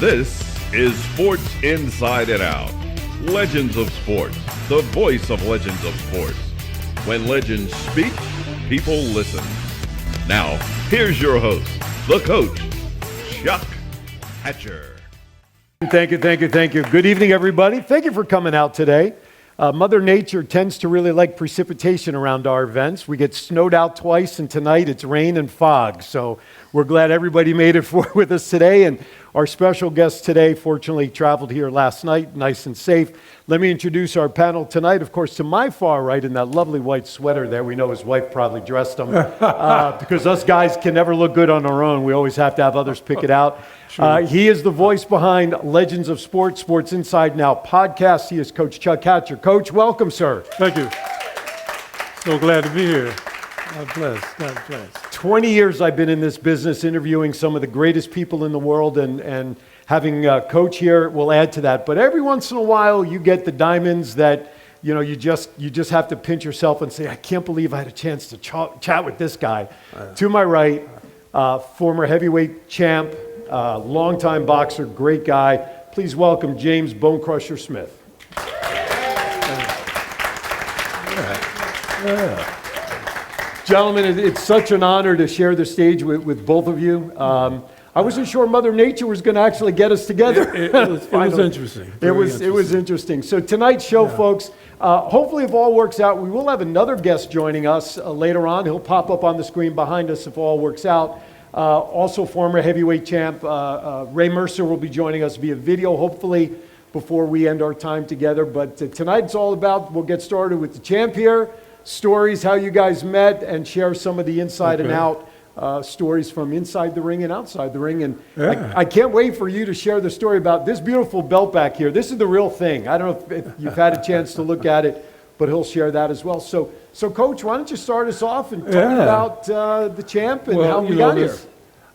This is Sports Inside and Out. Legends of Sports, the voice of Legends of Sports. When legends speak, people listen. Now, here's your host, the coach, Chuck Hatcher. Thank you. Good evening, everybody. Thank you for coming out today. Mother Nature tends to really like precipitation around our events. We get snowed out twice, and tonight it's rain and fog. So we're glad everybody made it with us today. And our special guest today, fortunately, traveled here last night, nice and safe. Let me introduce our panel tonight. Of course, to my far right, in that lovely white sweater there, we know his wife probably dressed him because us guys can never look good on our own. We always have to have others pick it out. He is the voice behind Legends of Sports, Sports Inside Now podcast. He is Coach Chuck Hatcher. Coach, welcome, sir. Thank you. So glad to be here. God bless. 20 years I've been in this business interviewing some of the greatest people in the world, and having Coach here will add to that. But every once in a while you get the diamonds that you just have to pinch yourself and say, I can't believe I had a chance to chat with this guy. To my right, former heavyweight champ, longtime boxer, great guy. Please welcome James Bone Crusher Smith. Gentlemen, it's such an honor to share the stage with both of you. I wasn't sure Mother Nature was going to actually get us together. It was interesting. It was interesting. So tonight's show, folks, hopefully if all works out, we will have another guest joining us later on. He'll pop up on the screen behind us if all works out. Also former heavyweight champ Ray Mercer will be joining us via video, hopefully before we end our time together. But tonight it's all about, we'll get started with the champ here, stories, how you guys met, and share some of the inside and out stories from inside the ring and outside the ring. And I can't wait for you to share the story about this beautiful belt back here. This is the real thing. I don't know if you've had a chance to look at it, but he'll share that as well. So Coach, why don't you start us off and talk about the champ and how we got here?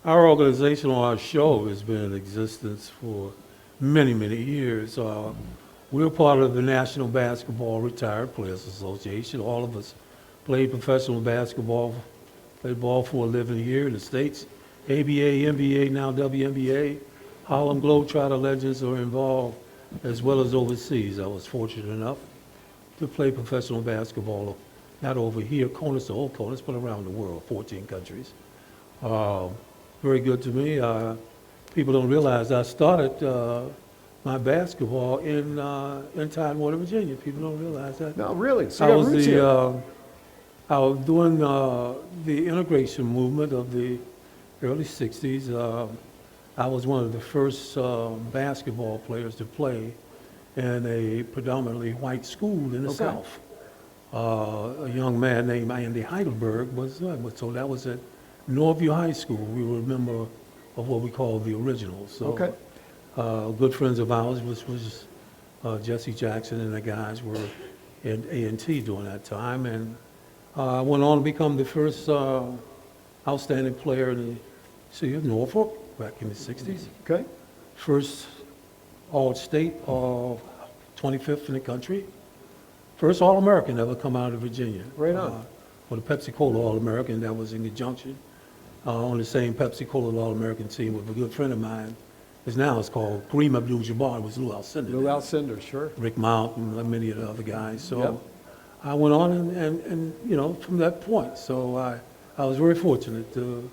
Our organization, or our show, has been in existence for many, many years. We're part of the National Basketball Retired Players Association. All of us played professional basketball, played ball for a living here in the States. ABA, NBA, now WNBA. Harlem Globetrotter Legends are involved, as well as overseas. I was fortunate enough to play professional basketball, not over here, Conus to Old Conus, but around the world, 14 countries. Very good to me. People don't realize I started my basketball in Tidewater, Virginia. People don't realize that. No, really? So I was doing the integration movement of the early 60s. I was one of the first basketball players to play in a predominantly white school in the South. A young man named Andy Heidelberg was, so that was at Northview High School. We were a member of what we call the originals. So, good friends of ours, which was Jesse Jackson and the guys were in A&T during that time. And I went on to become the first outstanding player in the city of Norfolk back in the 60s. Okay. First All-State, 25th in the country. First All-American ever come out of Virginia. Right on. For the Pepsi-Cola All-American, that was in conjunction on the same Pepsi-Cola All-American team with a good friend of mine. It's called Kareem Abdul-Jabbar. It was Lou Alcindor. Lou Alcindor, sure. Rick Mount and many of the other guys. So I went on and from that point. So I was very fortunate to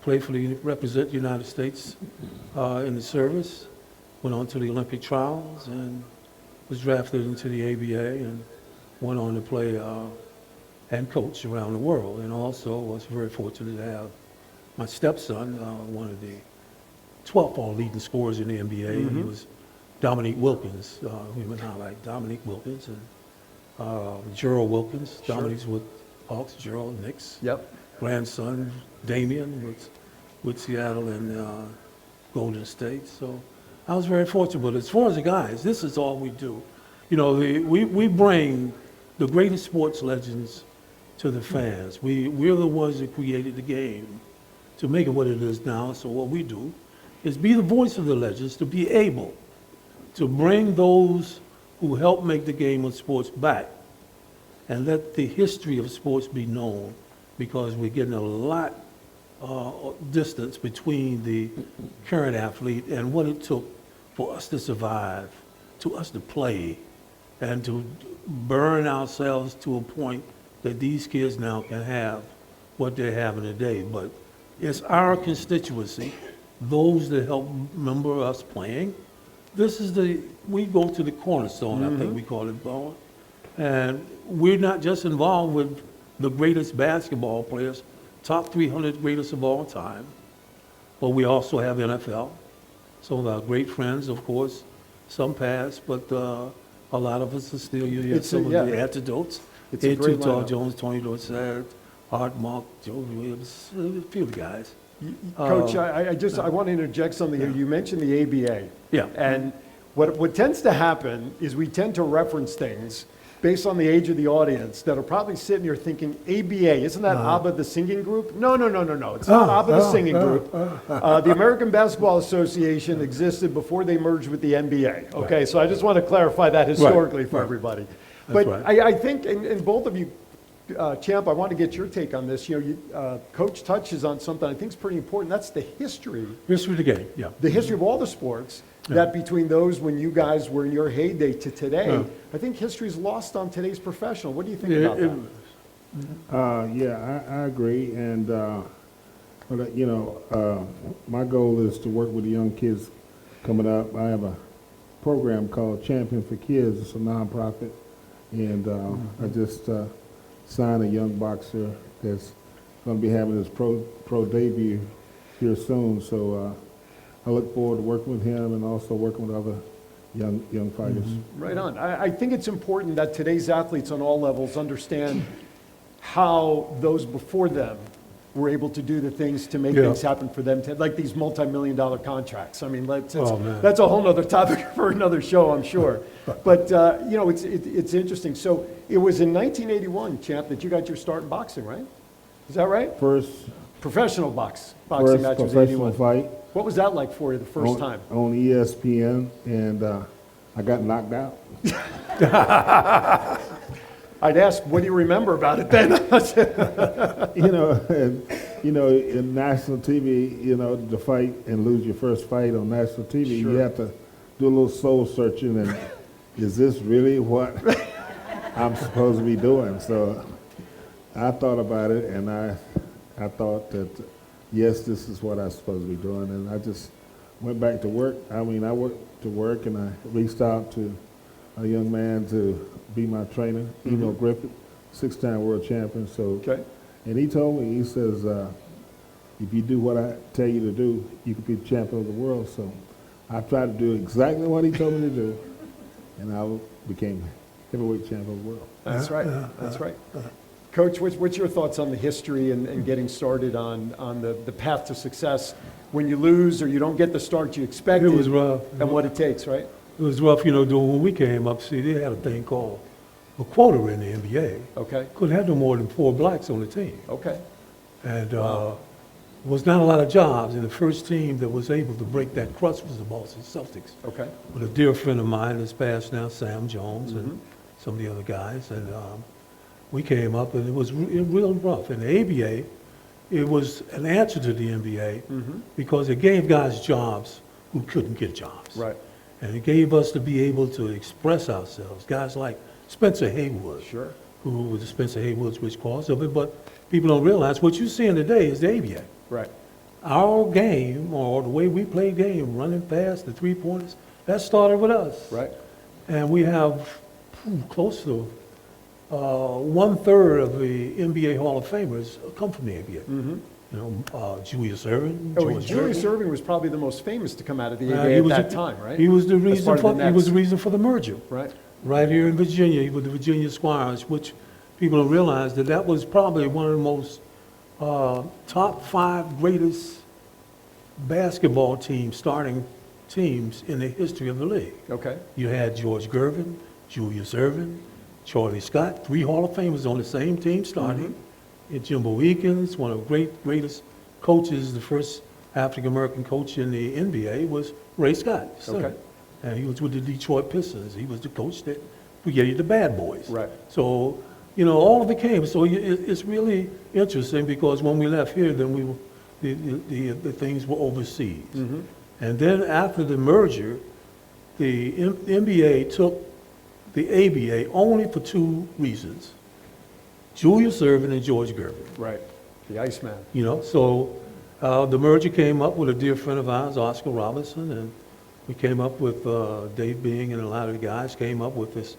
represent the United States in the service. Went on to the Olympic trials and was drafted into the ABA and went on to play and coach around the world. And also was very fortunate to have my stepson, one of the 12th all leading scorers in the NBA. He was Dominique Wilkins. We would highlight Dominique Wilkins and Gerald Wilkins. Sure. Dominique's with Hawks, Gerald Knicks. Yep. Grandson Damian with Seattle and Golden State. So I was very fortunate. But as far as the guys, this is all we do. We bring the greatest sports legends to the fans. We're the ones that created the game to make it what it is now. So what we do is be the voice of the legends, to be able to bring those who helped make the game of sports back and let the history of sports be known, because we're getting a lot distance between the current athlete and what it took for us to survive, to us to play, and to burn ourselves to a point that these kids now can have what they're having today. But it's our constituency, those that help remember us playing. We go to the cornerstone, I think we call it, Bowen. And we're not just involved with the greatest basketball players, top 300 greatest of all time, but we also have NFL. Some of our great friends, of course, some passed, but a lot of us are still, you hear some of the antidotes. It's a great Tall lineup. Jones, Tony Dorsett, Art Monk, Joe Williams, a few of the guys. Coach, I want to interject something here. You mentioned the ABA. Yeah. And what tends to happen is we tend to reference things based on the age of the audience that are probably sitting here thinking, ABA, isn't that ABBA the singing group? No. It's not ABBA the singing group. The American Basketball Association existed before they merged with the NBA. Okay, so I just want to clarify that historically for everybody. But right. I think, and both of you, Champ, I want to get your take on this. Coach touches on something I think is pretty important. That's the history. History of the game, yeah. The history of all the sports, that between those when you guys were in your heyday to today, I think history is lost on today's professional. What do you think about that? I agree. And, my goal is to work with the young kids coming up. I have a program called Champion for Kids. It's a nonprofit. And I just signed a young boxer that's going to be having his pro debut here soon. So I look forward to working with him and also working with other young fighters. Right on. I think it's important that today's athletes on all levels understand how those before them were able to do the things to make things happen for them, like these multi-million-dollar contracts. I mean, that's a whole other topic for another show, I'm sure. But, it's interesting. So it was in 1981, Champ, that you got your start in boxing, right? Is that right? First Professional boxing match was professional 81. fight What was that like for you the first time? on ESPN, and I got knocked out. I'd ask, what do you remember about it then? In national TV, to fight and lose your first fight on national TV, you have to do a little soul searching and is this really what I'm supposed to be doing? So I thought about it, and I thought that, yes, this is what I'm supposed to be doing, and I just went back to work. I went to work, and I reached out to a young man to be my trainer, Emo Griffith, 6-time world champion. So, and he told me, he says, if you do what I tell you to do, you could be the champion of the world. So I tried to do exactly what he told me to do, and I became heavyweight champion of the world. That's right. That's right. Coach, what's your thoughts on the history and getting started on the path to success when you lose or you don't get the start you expected? It was rough. And what it takes, right? It was rough, when we came up, see, they had a thing called a quota in the NBA. Okay. Couldn't have no more than 4 blacks on the team. Okay. And was not a lot of jobs. And the first team that was able to break that crust was the Boston Celtics. Okay. With a dear friend of mine that's passed now, Sam Jones, and some of the other guys. And we came up, and it was real rough. And the ABA, it was an answer to the NBA because it gave guys jobs who couldn't get jobs. Right. And it gave us to be able to express ourselves. Guys like Spencer Haywood, who was the Spencer Haywood's which cause of it, but people don't realize what you're seeing today is the ABA. Right. Our game, or the way we play game, running fast, the three-pointers, that started with us. Right. And we have close to 1/3 of the NBA Hall of Famers come from the ABA. Julius Erving. Julius Erving was probably the most famous to come out of the ABA at that time, right? He was the reason As for the merger. Right. Right here in Virginia with the Virginia Squires, which people don't realize that was probably one of the most top 5 greatest basketball teams, starting teams in the history of the league. Okay. You had George Gervin, Julius Erving, Charlie Scott, 3 Hall of Famers on the same team starting. And Jimbo Eakins, one of the greatest coaches, the first African-American coach in the NBA was Ray Scott. Okay. And he was with the Detroit Pistons. He was the coach that created the Bad Boys. Right. So, all of it came. So it's really interesting because when we left here, then the things were overseas. And then after the merger, the NBA took the ABA only for two reasons: Julius Erving and George Gervin. Right. The Iceman. You know, so the merger came up with a dear friend of ours, Oscar Robinson, and we came up with Dave Bing and a lot of the guys came up with this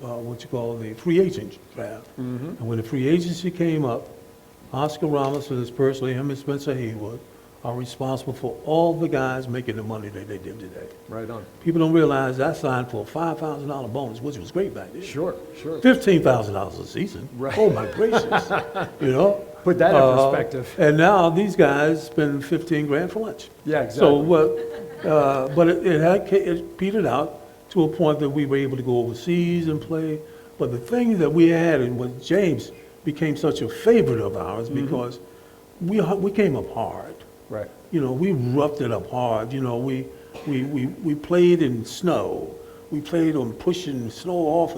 what you call the free agent draft. And when the free agency came up, Oscar Robinson is personally, him and Spencer Haywood, are responsible for all the guys making the money that they did today. Right on. People don't realize I signed for a $5,000 bonus, which was great back then. Sure. $15,000 a season. Right. Oh my gracious. You know? Put that in perspective. And now these guys spend 15 grand for lunch. Yeah, exactly. So, but it petered out to a point that we were able to go overseas and play. But the thing that we had, and when James became such a favorite of ours, because we came up hard. Right. You know, we roughed it up hard. You know, we played in snow. We played on pushing snow off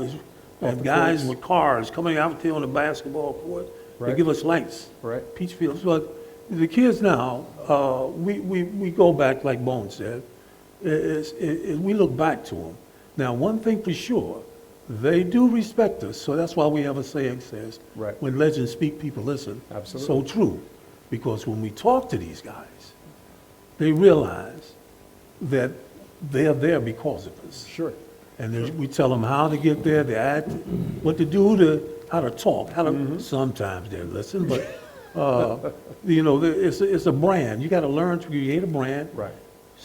and guys with cars coming out there on the basketball court. They give us lights, peach fields. But the kids now, we go back, like Bone said, we look back to them. Now, one thing for sure, they do respect us. So that's why we have a saying says, when legends speak, people listen. Absolutely. So true. Because when we talk to these guys, they realize that they're there because of us. Sure. And we tell them how to get there, what to do, how to talk, how to. Sometimes they listen, but you know, it's a brand. You got to learn to create a brand,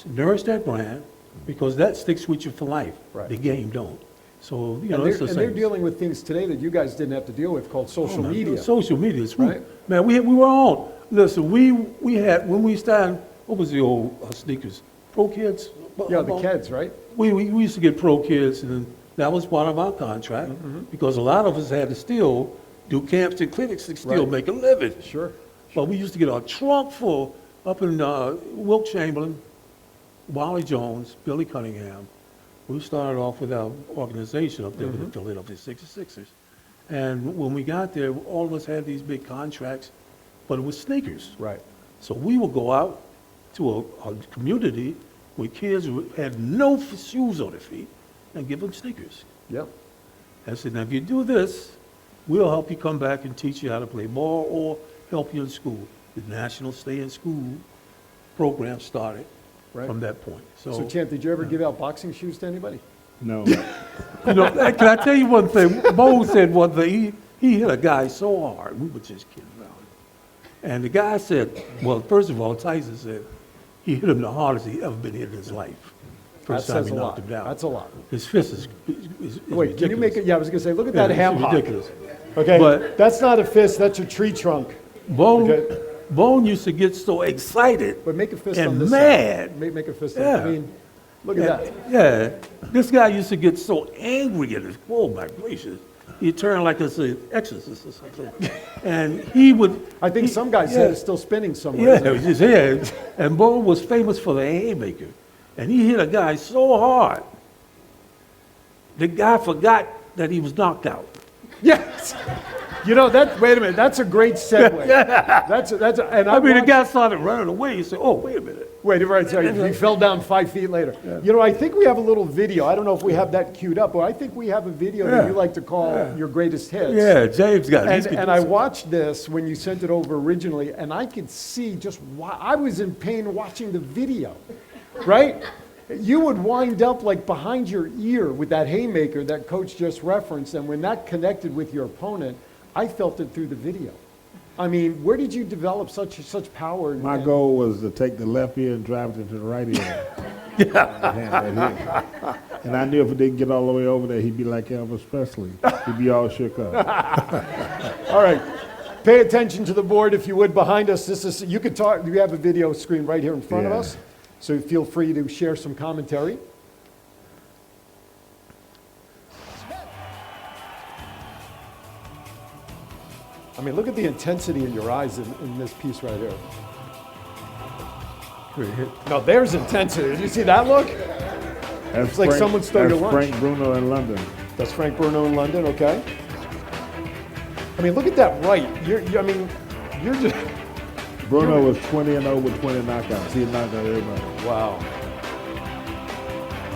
nourish that brand, because that sticks with you for life. The game don't. So you know, it's the same. And they're dealing with things today that you guys didn't have to deal with, called social media. Social media, right? Man, we were on. Listen, we had when we started. What was the old sneakers? Pro Kids. Yeah, the Kids, right? We used to get Pro Kids, and that was part of our contract because a lot of us had to still do camps and clinics to still make a living. Sure. But we used to get our trunk full up in Wilt Chamberlain, Wally Jones, Billy Cunningham. We started off with our organization up there with the Philadelphia 66ers. And when we got there, all of us had these big contracts, but it was sneakers. Right. So we would go out to a community where kids had no shoes on their feet and give them sneakers. Yep. And I said, now if you do this, we'll help you come back and teach you how to play ball or help you in school. The National Stay in School program started from that point. So Champ, did you ever give out boxing shoes to anybody? No. You know, can I tell you one thing? Bo said one thing. He hit a guy so hard. We were just kidding around. And the guy said, well, first of all, Tyson said he hit him the hardest he ever been hit in his life. First time he knocked him down. That's a lot. His fist is Wait, ridiculous. can you make it? Yeah, I was going to say, look at that ham hock. ridiculous. Okay, But- that's not a fist, that's a tree trunk. Bone used to get so excited But make a fist and on this mad. side. Make a fist Yeah. on, I mean, look at that. Yeah, this guy used to get so angry at his, oh my gracious. He'd turn like it's an exorcist or something. And he would. I think some guy's head is still spinning somewhere. Yeah, isn't it it? was his head. And Bo was famous for the haymaker. And he hit a guy so hard, the guy forgot that he was knocked out. Yes. You know, wait a minute, that's a great segue. And I mean, the watched- guy started running away. He said, oh, wait a minute. Wait, right, sorry, he fell down 5 feet later. You know, I think we have a little video. I don't know if we have that queued up, but I think we have a video that you like to call your greatest hits. Yeah, James got it. And I watched this when you sent it over originally, and I could see just why I was in pain watching the video, right? You would wind up like behind your ear with that haymaker that coach just referenced, and when that connected with your opponent, I felt it through the video. I mean, where did you develop such power? My goal was to take the left ear and drive it into the right ear. And I knew if it didn't get all the way over there, he'd be like Elvis Presley. He'd be all shook up. All right. Pay attention to the board, if you would, behind us. You could talk. We have a video screen right here in front of us, so feel free to share some commentary. I mean, look at the intensity in your eyes in this piece right here. No, there's intensity. Did you see that look? It's like someone stole your lunch. Frank Bruno in London. That's Frank Bruno in London, okay. I mean, look at that right. You're just, Bruno was 20-0 with 20 knockouts. He knocked out everybody. Wow.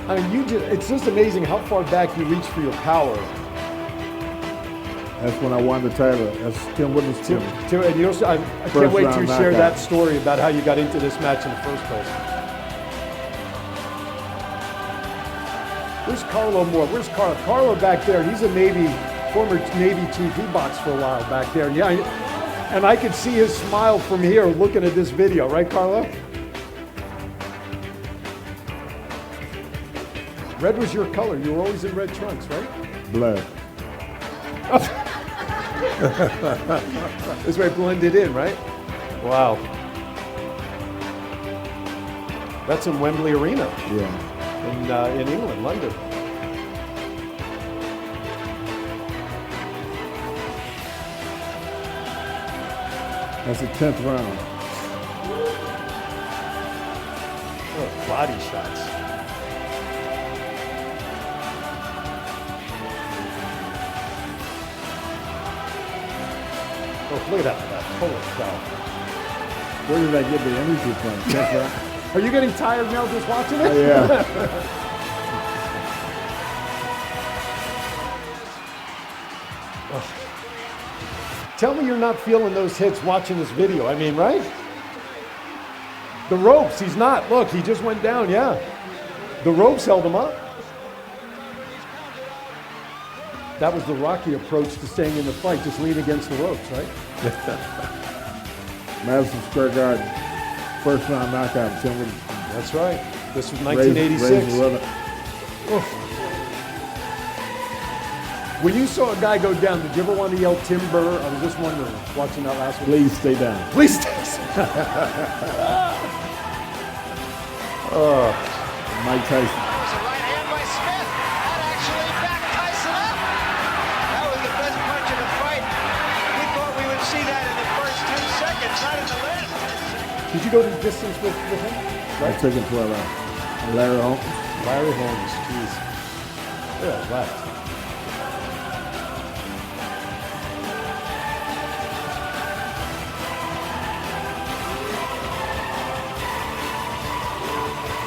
I mean, it's just amazing how far back you reach for your power. That's when I won the title. That's Tim Woodland's team. And you also, I can't First wait to round share knockout. that story about how you got into this match in the first place. Where's Carlo Moore? Where's Carlo? Carlo back there. He's a former Navy chief. He boxed for a while back there. Yeah, and I could see his smile from here looking at this video, right, Carlo? Red was your color. You were always in red trunks, right? Blood. This way it blended in, right? Wow. That's in Wembley Arena Yeah. in England, London. That's the 10th round. Oh, body shots. Oh, look at that. Holy cow. Where did I get the energy from? 10th round? Are you getting tired now just watching it? Yeah. Tell me you're not feeling those hits watching this video. I mean, right? The ropes, he's not. Look, he just went down, yeah. The ropes held him up. That was the Rocky approach to staying in the fight, just lean against the ropes, right? Madison Square Garden. First round knockout. Tim Woodland. That's right. This was Raised 1986. the rubber. When you saw a guy go down, did you ever want to yell timber? I was just wondering, watching that last one. Please stay down. Please stay. Mike Tyson. That was a right hand by Smith. That actually backed Tyson up. That was the best punch of the fight. We thought we would see that in the first 10 seconds, not in the last 10 seconds. Did you go to the distance with him? I took him 12 rounds. Larry Holmes. Larry Holmes, jeez. Yeah, left.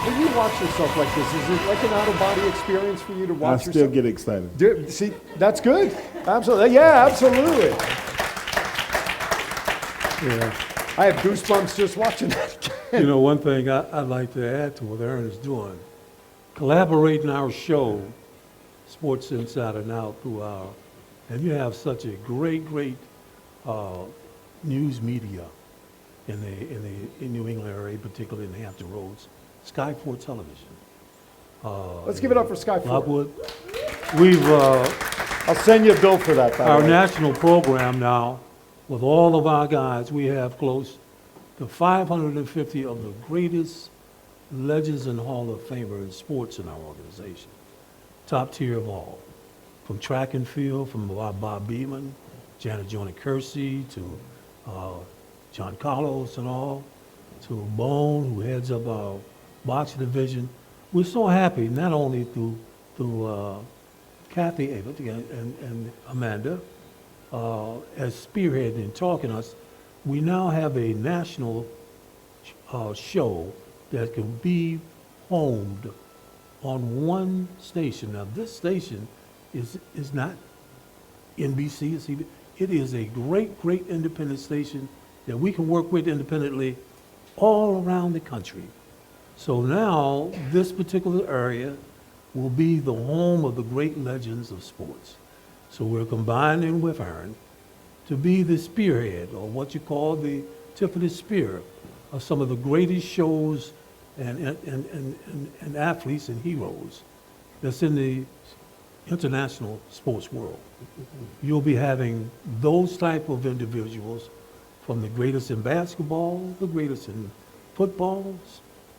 When you watch yourself like this, is it like an out-of-body experience for you to I watch still yourself? get excited. See, that's good. Absolutely. Yeah, absolutely. Yeah. I have goosebumps just watching that. You know, one thing I'd like to add to what Aaron is doing, collaborating our show, Sports Inside and Out, through and you have such a great news media in New England area, particularly in the Hampton Roads, Sky 4 Television. Let's give it up for Sky 4. Lockwood. We've I'll send you a bill for that, by our the way. national program now, with all of our guys, we have close to 550 of the greatest legends and Hall of Famers in sports in our organization. Top tier of all. From track and field, from Bob Beeman, Janet Jonah Kersey, to John Carlos and all, to Bone, who heads up our boxing division. We're so happy, not only through Kathy Abbott and Amanda, as spearheading and talking to us, we now have a national show that can be homed on one station. Now, this station is not NBC, it's even, it is a great independent station that we can work with independently all around the country. So now, this particular area will be the home of the great legends of sports. So we're combining with Aaron to be the spearhead, or what you call the tip of the spear, of some of the greatest shows and athletes and heroes that's in the international sports world. You'll be having those type of individuals, from the greatest in basketball, the greatest in football,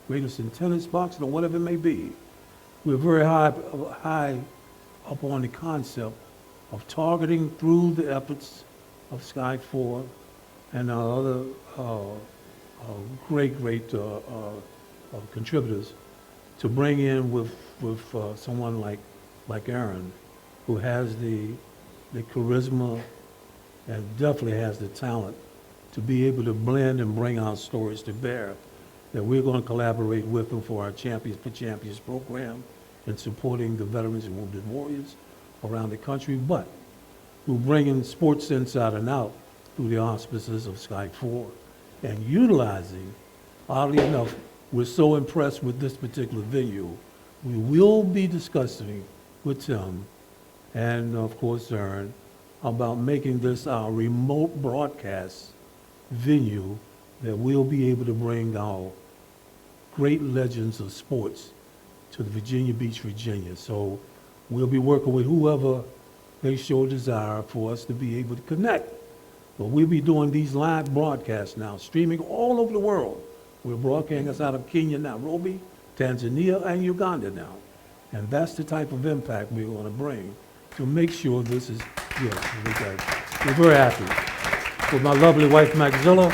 greatest in tennis, boxing, or whatever it may be. We're very high up on the concept of targeting through the efforts of Sky 4 and our other great contributors to bring in with someone like Aaron, who has the charisma and definitely has the talent to be able to blend and bring our stories to bear, that we're going to collaborate with them for our Champions for Champions program in supporting the veterans and wounded warriors around the country, but we're bringing sports inside and out through the auspices of Sky 4 and utilizing, oddly enough, we're so impressed with this particular venue, we will be discussing with Tim and, of course, Aaron, about making this our remote broadcast venue that we'll be able to bring our great legends of sports to the Virginia Beach, Virginia. So we'll be working with whoever they show desire for us to be able to connect. But we'll be doing these live broadcasts now, streaming all over the world. We're broadcasting us out of Kenya, Nairobi, Tanzania, and Uganda now. And that's the type of impact we're going to bring to make sure this is, we're very happy. With my lovely wife, Maxilla.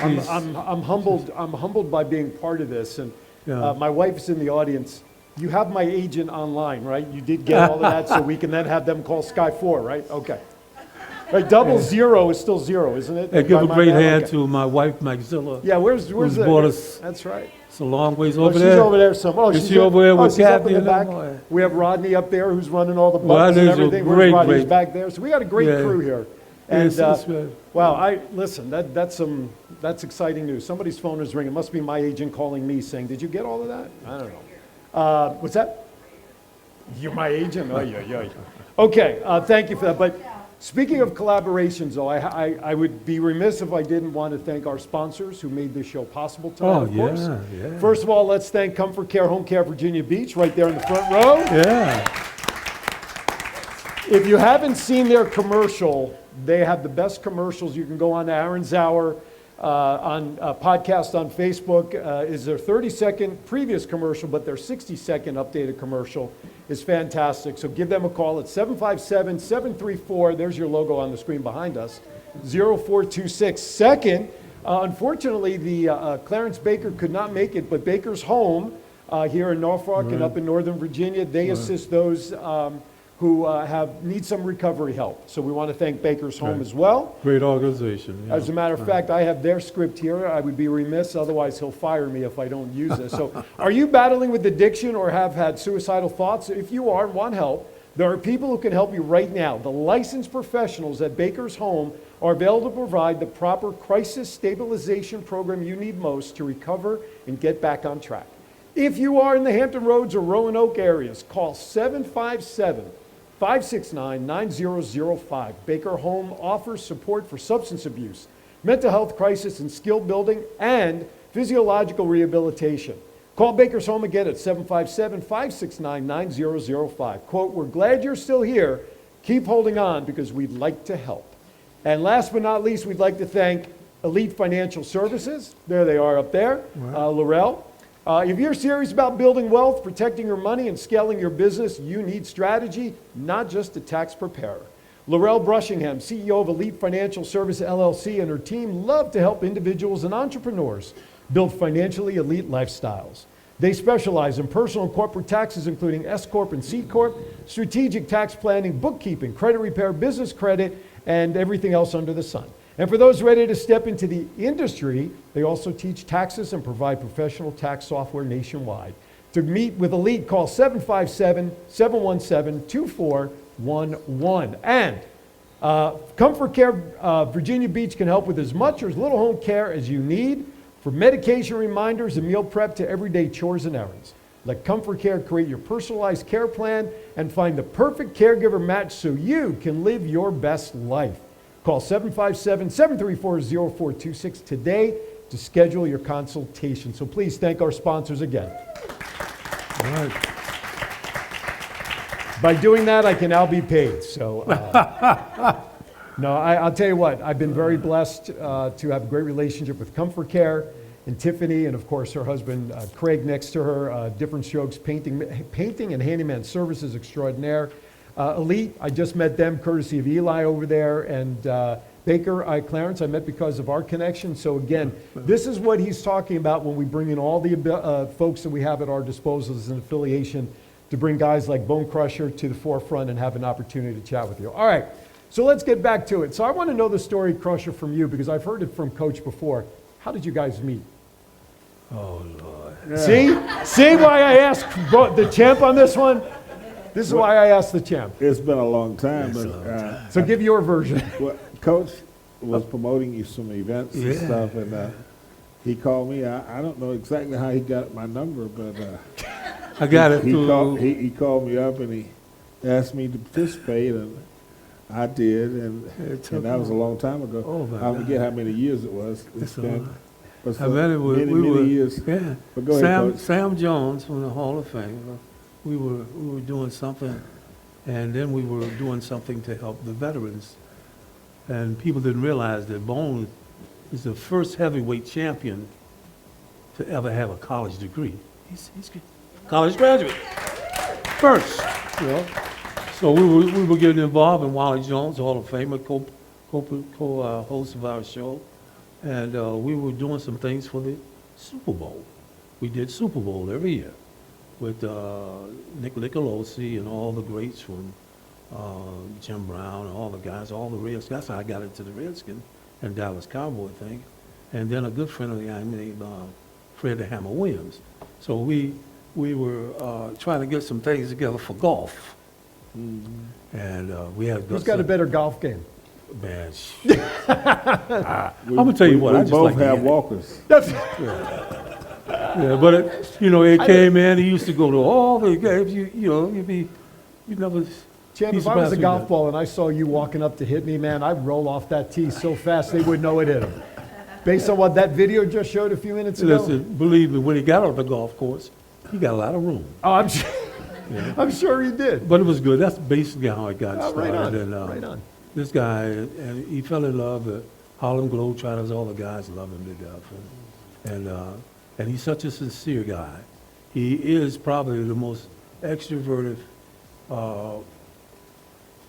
I'm humbled by being part of this, and Yeah. my wife is in the audience. You have my agent online, right? You did get all of that, so we can then have them call Sky 4, right? Okay. Right, double zero is still zero, isn't it? And give a By my great math? hand Okay. to my wife, Maxilla. Yeah, where's who's the? brought us- That's right. It's a long ways Oh, over she's there. over there some. Oh, Is she's she over there with she's up Kathy in the and back. them? We have Rodney up there who's running all the Well, buttons and that is a everything. Where's great, Rodney? He's great- back there. So we got a great Yeah. crew here. And Yes, yes, wow, listen. That's exciting news. Somebody's phone is ringing. It must be my agent calling me saying, "Did you get all of that?" I don't know. What's that? You're my agent. Oh yeah. Okay. Thank you for that. But speaking of collaborations, though, I would be remiss if I didn't want to thank our sponsors who made this show possible tonight. Oh, of course. yeah. First of all, let's thank Comfort Care Home Care Virginia Beach right there in the front row. Yeah. If you haven't seen their commercial, they have the best commercials. You can go on to Aaron's Hour on podcast on Facebook. Is their 30-second previous commercial, but their 60-second updated commercial is fantastic. So give them a call at 757-734. There's your logo on the screen behind us. 0426. Second, unfortunately, the Clarence Baker could not make it, but Baker's Home here in Norfolk and up in Northern Virginia, they assist those who need some recovery help. So we want to thank Baker's Home as well. Great organization. Yeah. As a matter of fact, I have their script here. I would be remiss, otherwise he'll fire me if I don't use this. So are you battling with addiction or have had suicidal thoughts? If you are and want help, there are people who can help you right now. The licensed professionals at Baker's Home are available to provide the proper crisis stabilization program you need most to recover and get back on track. If you are in the Hampton Roads or Roanoke areas, call 757-569-9005. Baker Home offers support for substance abuse, mental health crisis and skill building, and physiological rehabilitation. Call Baker's Home again at 757-569-9005. Quote, "We're glad you're still here. Keep holding on because we'd like to help." And last but not least, we'd like to thank Elite Financial Services. There they are up there, Laurel. If you're serious about building wealth, protecting your money, and scaling your business, you need strategy, not just a tax preparer. Laurel Brushingham, CEO of Elite Financial Service LLC, and her team love to help individuals and entrepreneurs build financially elite lifestyles. They specialize in personal and corporate taxes, including S Corp and C Corp, strategic tax planning, bookkeeping, credit repair, business credit, and everything else under the sun. And for those ready to step into the industry, they also teach taxes and provide professional tax software nationwide. To meet with Elite, call 757-717-2411. And Comfort Care Virginia Beach can help with as much or as little home care as you need, from medication reminders and meal prep to everyday chores and errands. Let Comfort Care create your personalized care plan and find the perfect caregiver match so you can live your best life. Call 757-734-0426 today to schedule your consultation. So please thank our sponsors again. All right. By doing that, I can now be paid. So, no, I'll tell you what, I've been very blessed to have a great relationship with Comfort Care and Tiffany, and of course her husband Craig next to her, Different Strokes Painting and Handyman Services Extraordinaire. Elite, I just met them courtesy of Eli over there, and Baker, Clarence, I met because of our connection. So again, this is what he's talking about when we bring in all the folks that we have at our disposal as an affiliation to bring guys like Bone Crusher to the forefront and have an opportunity to chat with you. All right, So let's get back to it. So I want to know the story, Crusher, from you, because I've heard it from Coach before. How did you guys meet? Oh, Lord. See? See why I asked the champ on this one? This is why I asked the champ. It's been a long time, It's a but long time. So give your version. well, Coach was promoting you some events and Yeah. stuff, and he called me. I don't know exactly how he got my number, but I got it he through. he called me up and he asked me to participate, and I did, and that was a long time ago. Oh, my I God. forget how many years it was. It's a been lot. but I for met him with, many years. Yeah. But go ahead, Coach. Sam Jones from the Hall of Fame. We were doing something, and then we were doing something to help the veterans. And people didn't realize that Bone is the first heavyweight champion to ever have a college degree. He's a college graduate. First, you know. So we were getting involved in Wally Jones, Hall of Famer, co-host of our show. And we were doing some things for the Super Bowl. We did Super Bowl every year with Nick Nicolosi and all the greats from Jim Brown and all the guys, all the Redskins. That's how I got into the Redskins and Dallas Cowboy thing. And then a good friend of mine named Fred the Hammer Williams. So we were trying to get some things together for golf. And we had Who's got a better golf game? man. I'm gonna tell you what. We I just both like to have get it. walkers. Yeah, but it came in. He used to go to all the games. You never. Champ, be if I was surprised a with golf that. ball and I saw you walking up to hit me, man, I'd roll off that tee so fast they wouldn't know it hit him. Based on what that video just showed a few minutes ago. Listen, believe me, when he got on the golf course, he got a lot of room. Oh, I'm sure he did. But it was good. That's basically how it got Oh, started. right on, And, right on. This guy, and he fell in love with Harlem Globetrotters. All the guys love him to death. And he's such a sincere guy. He is probably the most extroverted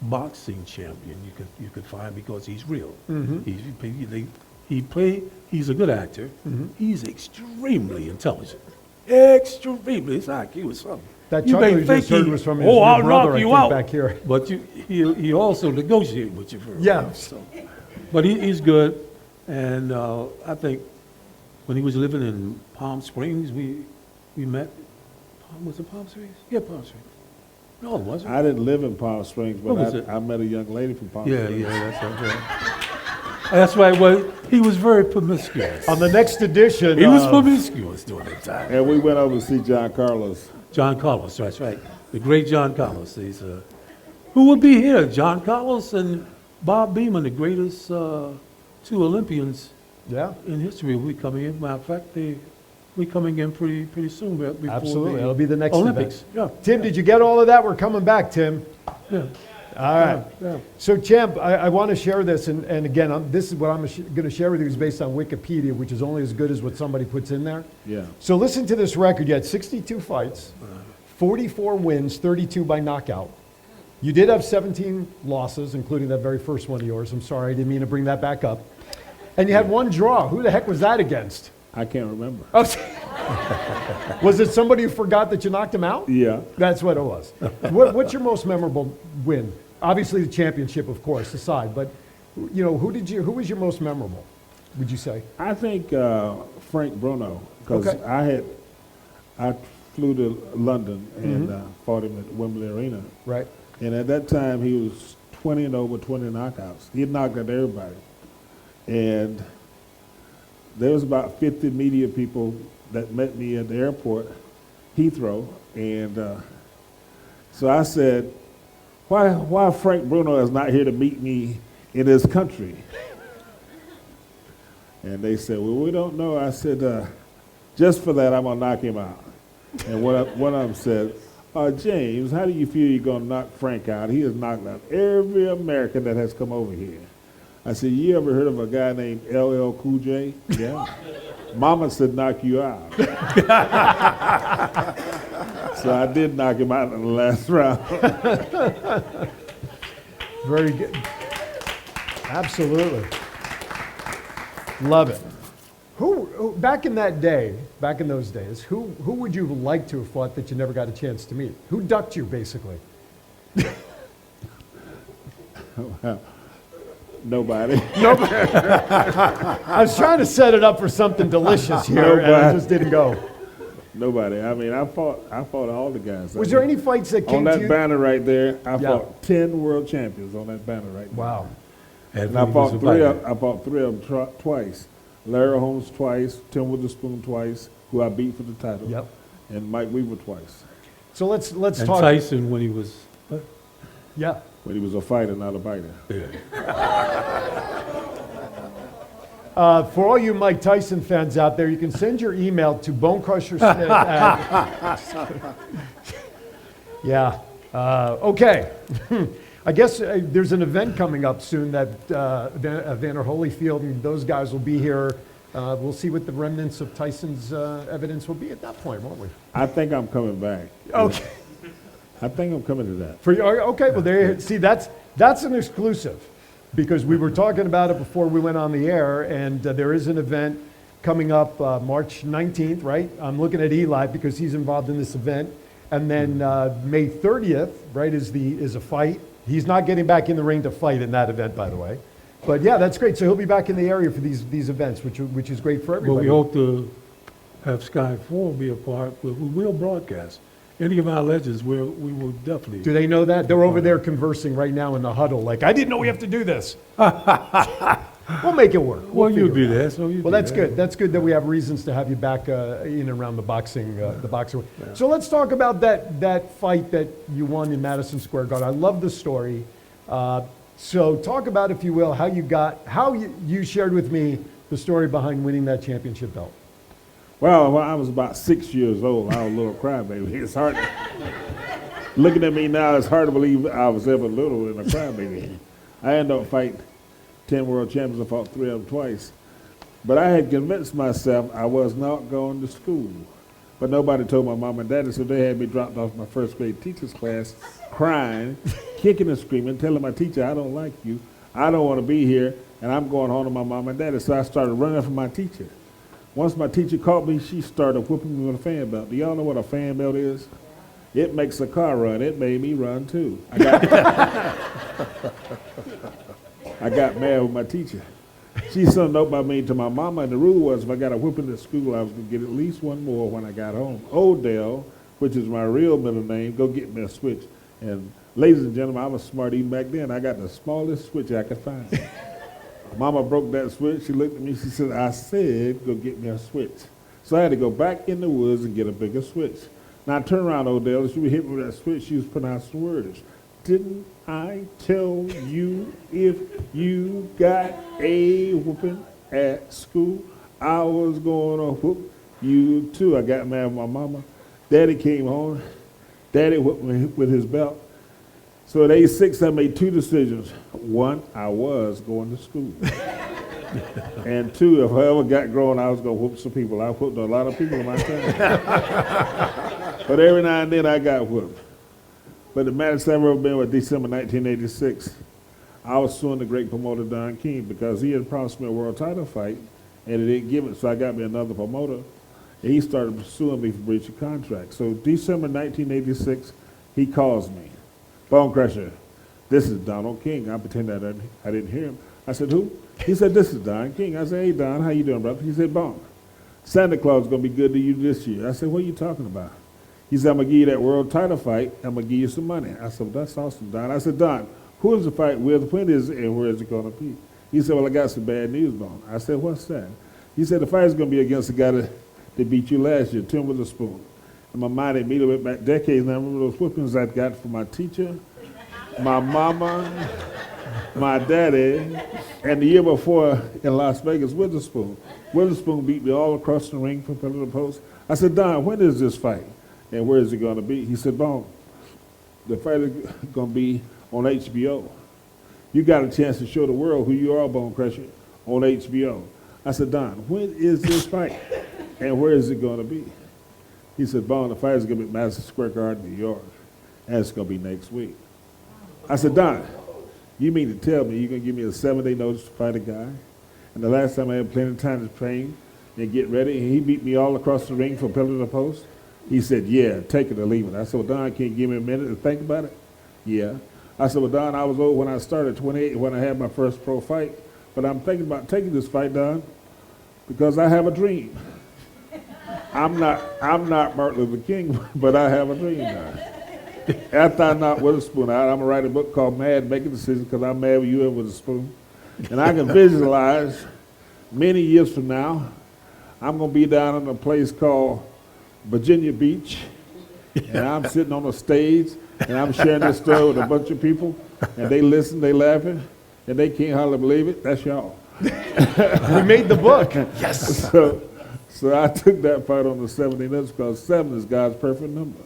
boxing champion you could find because he's real. He's a good actor. He's extremely intelligent. Extremely. His IQ is something. That You chuckle may you just think heard he- was from his oh, new I'll brother, knock I you think, out. back here. But he also negotiated with you first. Yeah. So, but he's good, and I think when he was living in Palm Springs, we met. Was it Palm Springs? Yeah, Palm Springs. No, it wasn't. I didn't live in Palm Springs, What was but it? I met a young lady from Palm Yeah, Springs. that's right. That's right. Well, he was very promiscuous. On the next edition, He was promiscuous during that time. And we went over to see John Carlos. John Carlos, that's right. The great John Carlos. Who would be here? John Carlos and Bob Beamon, the greatest two Olympians yeah, in history. We coming in. Matter of fact, we coming in pretty soon. Before absolutely. the It'll be the next Olympics. event. Tim, did you get all of that? We're coming back, Tim. Yeah, All right. yeah. So, Champ, I want to share this, and again, this is what I'm going to share with you is based on Wikipedia, which is only as good as what somebody puts in there. Yeah. So listen to this record. You had 62 fights, 44 wins, 32 by knockout. You did have 17 losses, including that very first one of yours. I'm sorry, I didn't mean to bring that back up. And you had one draw. Who the heck was that against? I can't remember. Oh, was it somebody who forgot that you knocked him out? Yeah. That's what it was. What's your most memorable win? Obviously the championship, of course, aside, but who was your most memorable, would you say? I think Frank Bruno, because Okay. I flew to London and fought him at Wembley Arena. Right. And at that time, he was 20 and over 20 knockouts. He knocked out everybody. And there was about 50 media people that met me at the airport, Heathrow. And so I said, why Frank Bruno is not here to meet me in his country? And they said, well, we don't know. I said, just for that, I'm going to knock him out. And one of them said, James, how do you feel you're going to knock Frank out? He has knocked out every American that has come over here. I said, you ever heard of a guy named LL Cool J? Yeah. Mama said knock you out. So I did knock him out in the last round. Very good. Absolutely. Love it. Who back in that day, back in those days, who would you like to have fought that you never got a chance to meet? Who ducked you, basically? Nobody. I was trying to set it up for something delicious here, and it Nobody. just didn't go. Nobody. I mean, I fought all the guys. Was there any fights that on came to that you? banner right there? I Yeah. fought 10 world champions on that banner right there. Wow. And I fought three of them twice. Larry Holmes twice, Tim Witherspoon twice, who I beat for the title. Yep. And Mike Weaver twice. So let's And talk. Tyson, when he was, Yeah. When he was a fighter, not a biter. For all you Mike Tyson fans out there, you can send your email to bonecrushersmith at... Yeah. Okay. I guess there's an event coming up soon that Evander Holyfield and those guys will be here. We'll see what the remnants of Tyson's evidence will be at that point, won't we? I think I'm coming back. Okay. I think I'm coming to that. For you, okay. Well, there. See, that's an exclusive, because we were talking about it before we went on the air, and there is an event coming up March 19th, right? I'm looking at Eli because he's involved in this event, and then May 30th, right, is a fight. He's not getting back in the ring to fight in that event, by the way. But yeah, that's great. So he'll be back in the area for these events, which is great for but everybody. we hope to have Sky 4 be a part, but we will broadcast. Any of our legends, we will definitely. Do they know that? They're over there conversing right now in the huddle, like, I didn't know we have to do this. We'll make it work. Well, you'll figure it be out. there, so you. Well, that's good. That's good that we have reasons to have you back in and around the boxing. So let's talk about that fight that you won in Madison Square Garden. I love the story. So talk about, if you will, how you shared with me the story behind winning that championship belt. Well, when I was about 6 years old, I was a little crybaby. It's hard. Looking at me now, it's hard to believe I was ever little and a crybaby. I ended up fighting 10 world champions. I fought 3 of them twice. But I had convinced myself I was not going to school. But nobody told my mom and daddy, so they had me dropped off my first grade teacher's class, crying, kicking and screaming, telling my teacher, I don't like you, I don't want to be here, and I'm going home to my mom and daddy. So I started running from my teacher. Once my teacher caught me, she started whooping me with a fan belt. Do y'all know what a fan belt is? It makes a car run. It made me run too. I got mad with my teacher. She sent a note by me to my mama, and the rule was if I got a whooping at school, I was going to get at least one more when I got home. Odell, which is my real middle name, go get me a switch. And ladies and gentlemen, I was smart even back then. I got the smallest switch I could find. Mama broke that switch. She looked at me. She said, I said, go get me a switch. So I had to go back in the woods and get a bigger switch. Now turn around, Odell. She would hit me with that switch. She was pronouncing words. Didn't I tell you if you got a whooping at school, I was going to whoop you too? I got mad with my mama. Daddy came home. Daddy whooped me with his belt. So at age 6, I made 2 decisions. 1, I was going to school. And 2, if I ever got grown, I was going to whoop some people. I whooped a lot of people in my time. But every now and then I got whooped. But the maddest I've ever been was December 1986. I was suing the great promoter Don King because he had promised me a world title fight, and he didn't give it, so I got me another promoter. And he started suing me for breach of contract. So December 1986, he calls me. Bone Crusher, this is Donald King. I pretended I didn't hear him. I said, who? He said, this is Don King. I said, hey, Don, how you doing, brother? He said, Bone, Santa Claus is going to be good to you this year. I said, what are you talking about? He said, I'm going to give you that world title fight. I'm going to give you some money. I said, well, that's awesome, Don. I said, Don, who is the fight with? When is it, and where is it going to be? He said, well, I got some bad news, Bone. I said, what's that? He said, the fight is going to be against the guy that beat you last year, Tim Witherspoon. And my mind immediately went back decades. And I remember those whippings I got from my teacher, my mama, my daddy, and the year before in Las Vegas, Witherspoon. Witherspoon beat me all across the ring from pillar to post. I said, Don, when is this fight? And where is it going to be? He said, Bone, the fight is going to be on HBO. You got a chance to show the world who you are, Bone Crusher, on HBO. I said, Don, when is this fight? And where is it going to be? He said, Bone, the fight is going to be at Madison Square Garden, New York. And it's going to be next week. I said, Don, you mean to tell me you're going to give me a 7-day notice to fight a guy? And the last time I had plenty of time to train and get ready, and he beat me all across the ring from pillar to post? He said, yeah, take it or leave it. I said, well, Don, can you give me a minute to think about it? Yeah. I said, well, Don, I was old when I started, 28, when I had my first pro fight. But I'm thinking about taking this fight, Don, because I have a dream. I'm not Martin Luther King, but I have a dream, Don. After I knock Witherspoon out, I'm going to write a book called Mad Making Decisions, because I'm mad with you and Witherspoon. And I can visualize many years from now, I'm going to be down in a place called Virginia Beach, and I'm sitting on a stage, and I'm sharing this story with a bunch of people, and they listen, they laughing, and they can't hardly believe it. That's y'all. We made the book. Yes. So I took that fight on the 7th day notice because 7 is God's perfect number.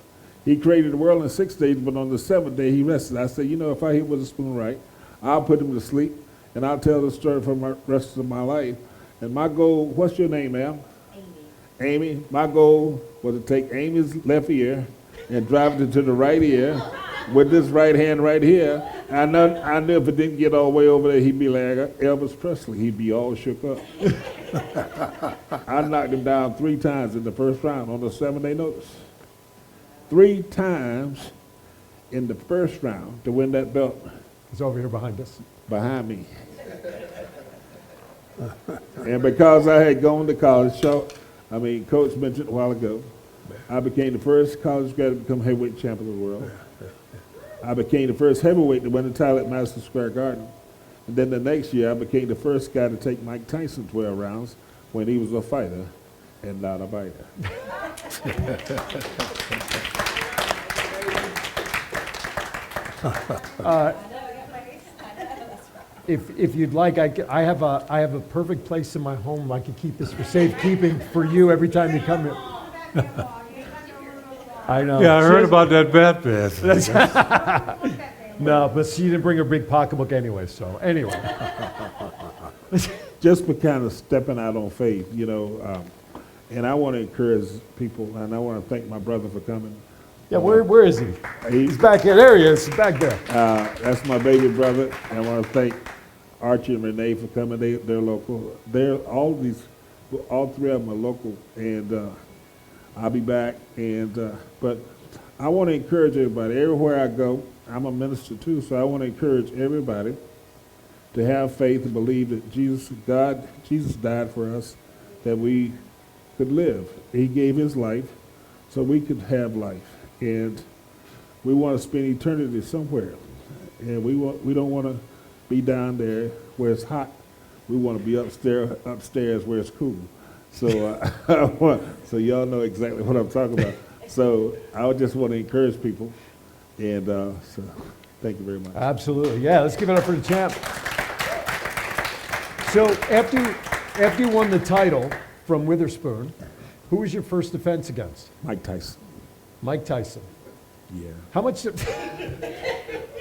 He created the world in 6 days, but on the 7th day he rested. I said, you know, if I hit Witherspoon right, I'll put him to sleep, and I'll tell the story for the rest of my life. And my goal, what's your name, ma'am? Amy. Amy, my goal was to take Amy's left ear and drive it into the right ear with this right hand right here. I knew if it didn't get all the way over there, he'd be like Elvis Presley. He'd be all shook up. I knocked him down 3 times in the first round on the 7-day notice. 3 times in the first round to win that belt. He's over here behind us. Behind me. And because I had gone to college, Coach mentioned a while ago, I became the first college grad to become heavyweight champion of the world. I became the first heavyweight to win the title at Madison Square Garden. And then the next year, I became the first guy to take Mike Tyson 12 rounds when he was a fighter and not a biter. If you'd like, I have a perfect place in my home. I could keep this for safekeeping for you every time you come here. I know. Yeah, I heard about that bat pass. No, but she didn't bring her big pocketbook anyway, so anyway. Just for kind of stepping out on faith, you know, and I want to encourage people, and I want to thank my brother for coming. Yeah, where is he? He's back here. There he is, back there. That's my baby brother, and I want to thank Archie and Renee for coming. They're local. All 3 of them are local, and I'll be back. But I want to encourage everybody. Everywhere I go, I'm a minister too, so I want to encourage everybody to have faith and believe that Jesus died for us, that we could live. He gave his life so we could have life. And we want to spend eternity somewhere. And we don't want to be down there where it's hot. We want to be upstairs where it's cool. So so y'all know exactly what I'm talking about. So I just want to encourage people. And so thank you very much. Absolutely. Yeah, let's give it up for the champ. So after you won the title from Witherspoon, who was your first defense against? Mike Tyson. Mike Tyson. Yeah. How much?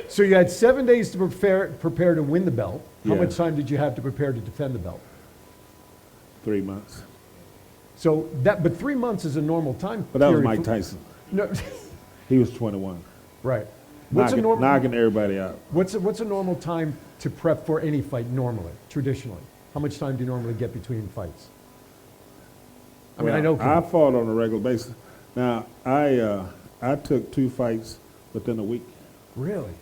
So you had 7 days to prepare to win the belt. How Yeah. much time did you have to prepare to defend the belt? 3 months. So but 3 months is a normal time. But that was period Mike for- Tyson. No, He was 21. right. What's a normal? Knocking everybody out. What's a normal time to prep for any fight normally, traditionally? How much time do you normally get between fights? I mean, I know. I fought on a regular basis. Now, I took 2 fights within a week. Really?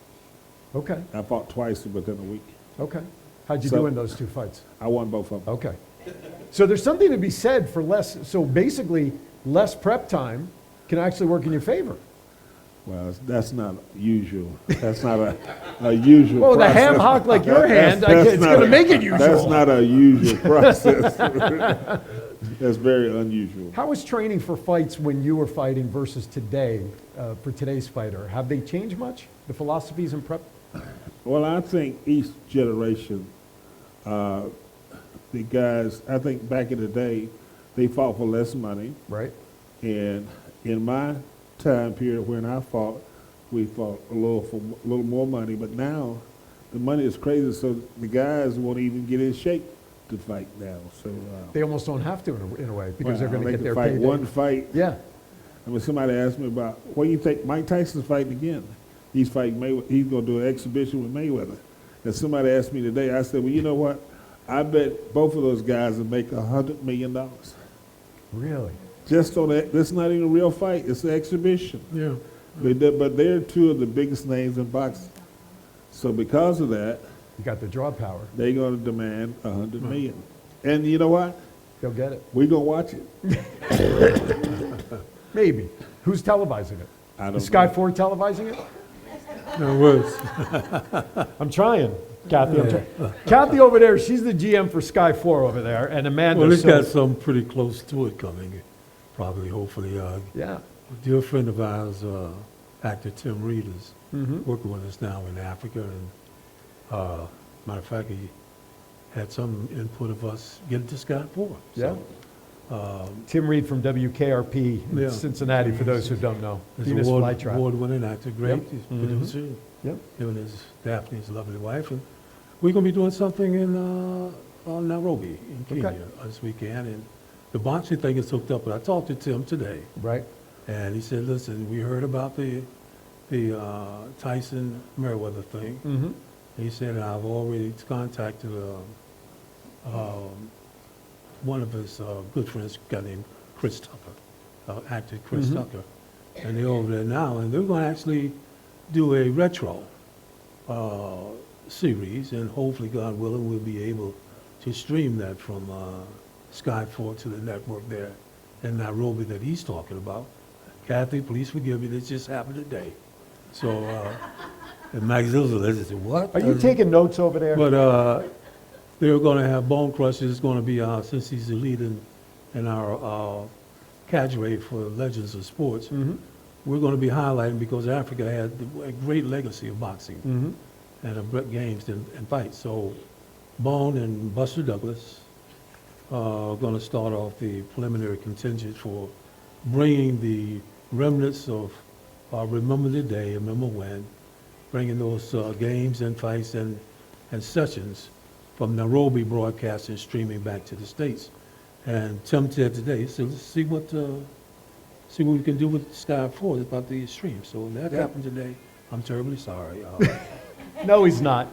Okay. I fought twice within a week. Okay. How'd you So- do in those 2 fights? I won both of them. Okay. So there's something to be said for less. So basically, less prep time can actually work in your favor. Well, that's not usual. That's not a usual Well, the process. ham hock like your hand, That's it's not going to a- make it usual. That's not a usual process. That's very unusual. How was training for fights when you were fighting versus today, for today's fighter? Have they changed much, the philosophies and prep? Well, I think each generation, the guys, I think back in the day, they fought for less money. Right. And in my time period when I fought, we fought a little more money. But now, the money is crazy, so the guys won't even get in shape to fight now. So They almost don't have to in a way because they're going to they get can their fight payday. one fight. Yeah. I mean, somebody asked me about, what do you think? Mike Tyson's fighting again. He's fighting Mayweather. He's going to do an exhibition with Mayweather. And somebody asked me today, I said, well, you know what? I bet both of those guys will make $100 million. Really? Just on that. This is not even a real fight. It's an exhibition. Yeah. But they're 2 of the biggest names in boxing. So because of that, You got the draw power. they're going to demand $100 million. And you know what? He'll get it. We're going to watch it. Maybe. Who's televising it? I don't Is Sky know. 4 televising it? No words. I'm trying, Kathy. I'm trying. Kathy over there, she's the GM for Sky 4 over there, and Amanda. Well, it's so- got something pretty close to it coming, probably, hopefully. Yeah. A dear friend of ours, actor Tim Reed, is Mm-hmm. working with us now in Africa, and matter of fact, he had some input of us getting to Sky 4. Yeah. So, Tim Reed from WKRP in Yeah. Cincinnati, for those who don't know. he's Venus an Flytrap. award-winning actor, great. Yep. He's Mhm. producer, Yep. him and his Daphne's lovely wife, and we're gonna be doing something in Nairobi, in Kenya, Okay. this weekend, and the boxing thing is hooked up. But I talked to Tim today, Right. and he said, "Listen, we heard about the Tyson Mayweather thing." Mm-hmm. He said, "I've already contacted one of his good friends, a guy named Chris Tucker, actor Chris Mhm. Tucker, and they're over there now, and they're going to actually do a retro series, and hopefully, God willing, we'll be able to stream that from Sky 4 to the network there in Nairobi that he's talking about. Kathy, please forgive me, this just happened today." So, and Max Zilzer said, "What?" Are you taking notes over there? But they're going to have Bone Crusher is going to be, since he's the lead in our cadre for Legends of Sports, Mm-hmm. we're going to be highlighting because Africa had a great legacy of boxing Mm-hmm. and of games and fights. So Bone and Buster Douglas are going to start off the preliminary contingent for bringing the remnants of Remember the Day, Remember When, bringing those games and fights and sessions from Nairobi broadcasting, streaming back to the States. And Tim said today, he said, let's see what we can do with Sky 4 about the stream. So that Yeah. happened today. I'm terribly sorry. No, he's not.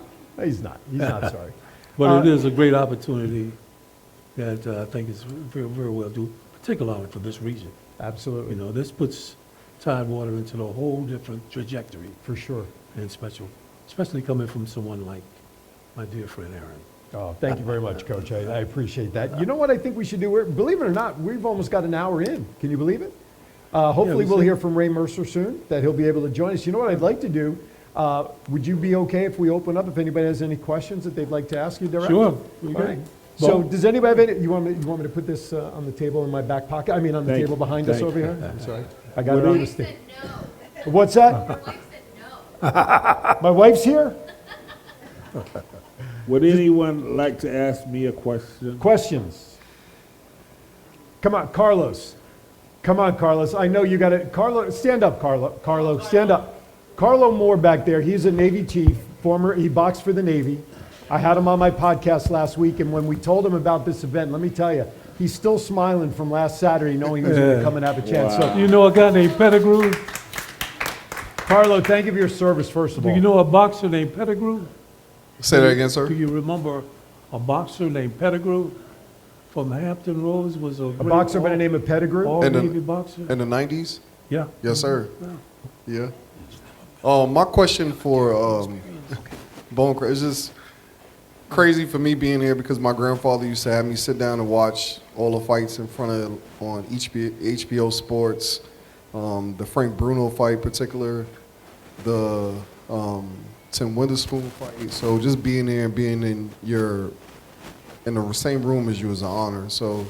He's not. He's not sorry. But it is a great opportunity that I think is very, very well due, particularly for this region. Absolutely. You know, this puts Tidewater into a whole different trajectory For sure. and especially coming from someone like my dear friend Aaron. Oh, thank you very much, Coach. I appreciate that. You know what I think we should do? Believe it or not, we've almost got an hour in. Can you believe it? Hopefully we we'll see. hear from Ray Mercer soon, that he'll be able to join us. You know what I'd like to do? Would you be okay if we open up, if anybody has any questions that they'd like to ask you directly? Sure. All right. So does anybody have any, you want me to put this on the table in my back pocket? I mean, on the Thank table you. behind us Thank over you. here? I'm sorry. I got it on the Wife stick. said no. What's that? Your wife said no. My wife's here? Would anyone like to ask me a question? Questions? Come on, Carlos. Come on, Carlos. I know you got it. Carlos, stand up, Carlo, stand up. Carlo Moore back there, he's a Navy chief, he boxed for the Navy. I had him on my podcast last week, and when we told him about this event, let me tell you, he's still smiling from last Saturday knowing he was going to come and have a chance. Wow. So, You know a guy named Pettigrew? Carlo, thank you for your service, first of Do all. you know a boxer named Pettigrew? Say that again, sir. Do you remember a boxer named Pettigrew from Hampton Roads? Was A boxer by the name of Pettigrew? All And a- Navy boxer? In the 90s? Yeah. Yes, sir. Yeah. My question for Bone Crusher is just crazy for me being here because my grandfather used to have me sit down and watch all the fights in front of on HBO Sports, the Frank Bruno fight in particular, the Tim Witherspoon fight. So just being there and being in the same room as you is an honor. So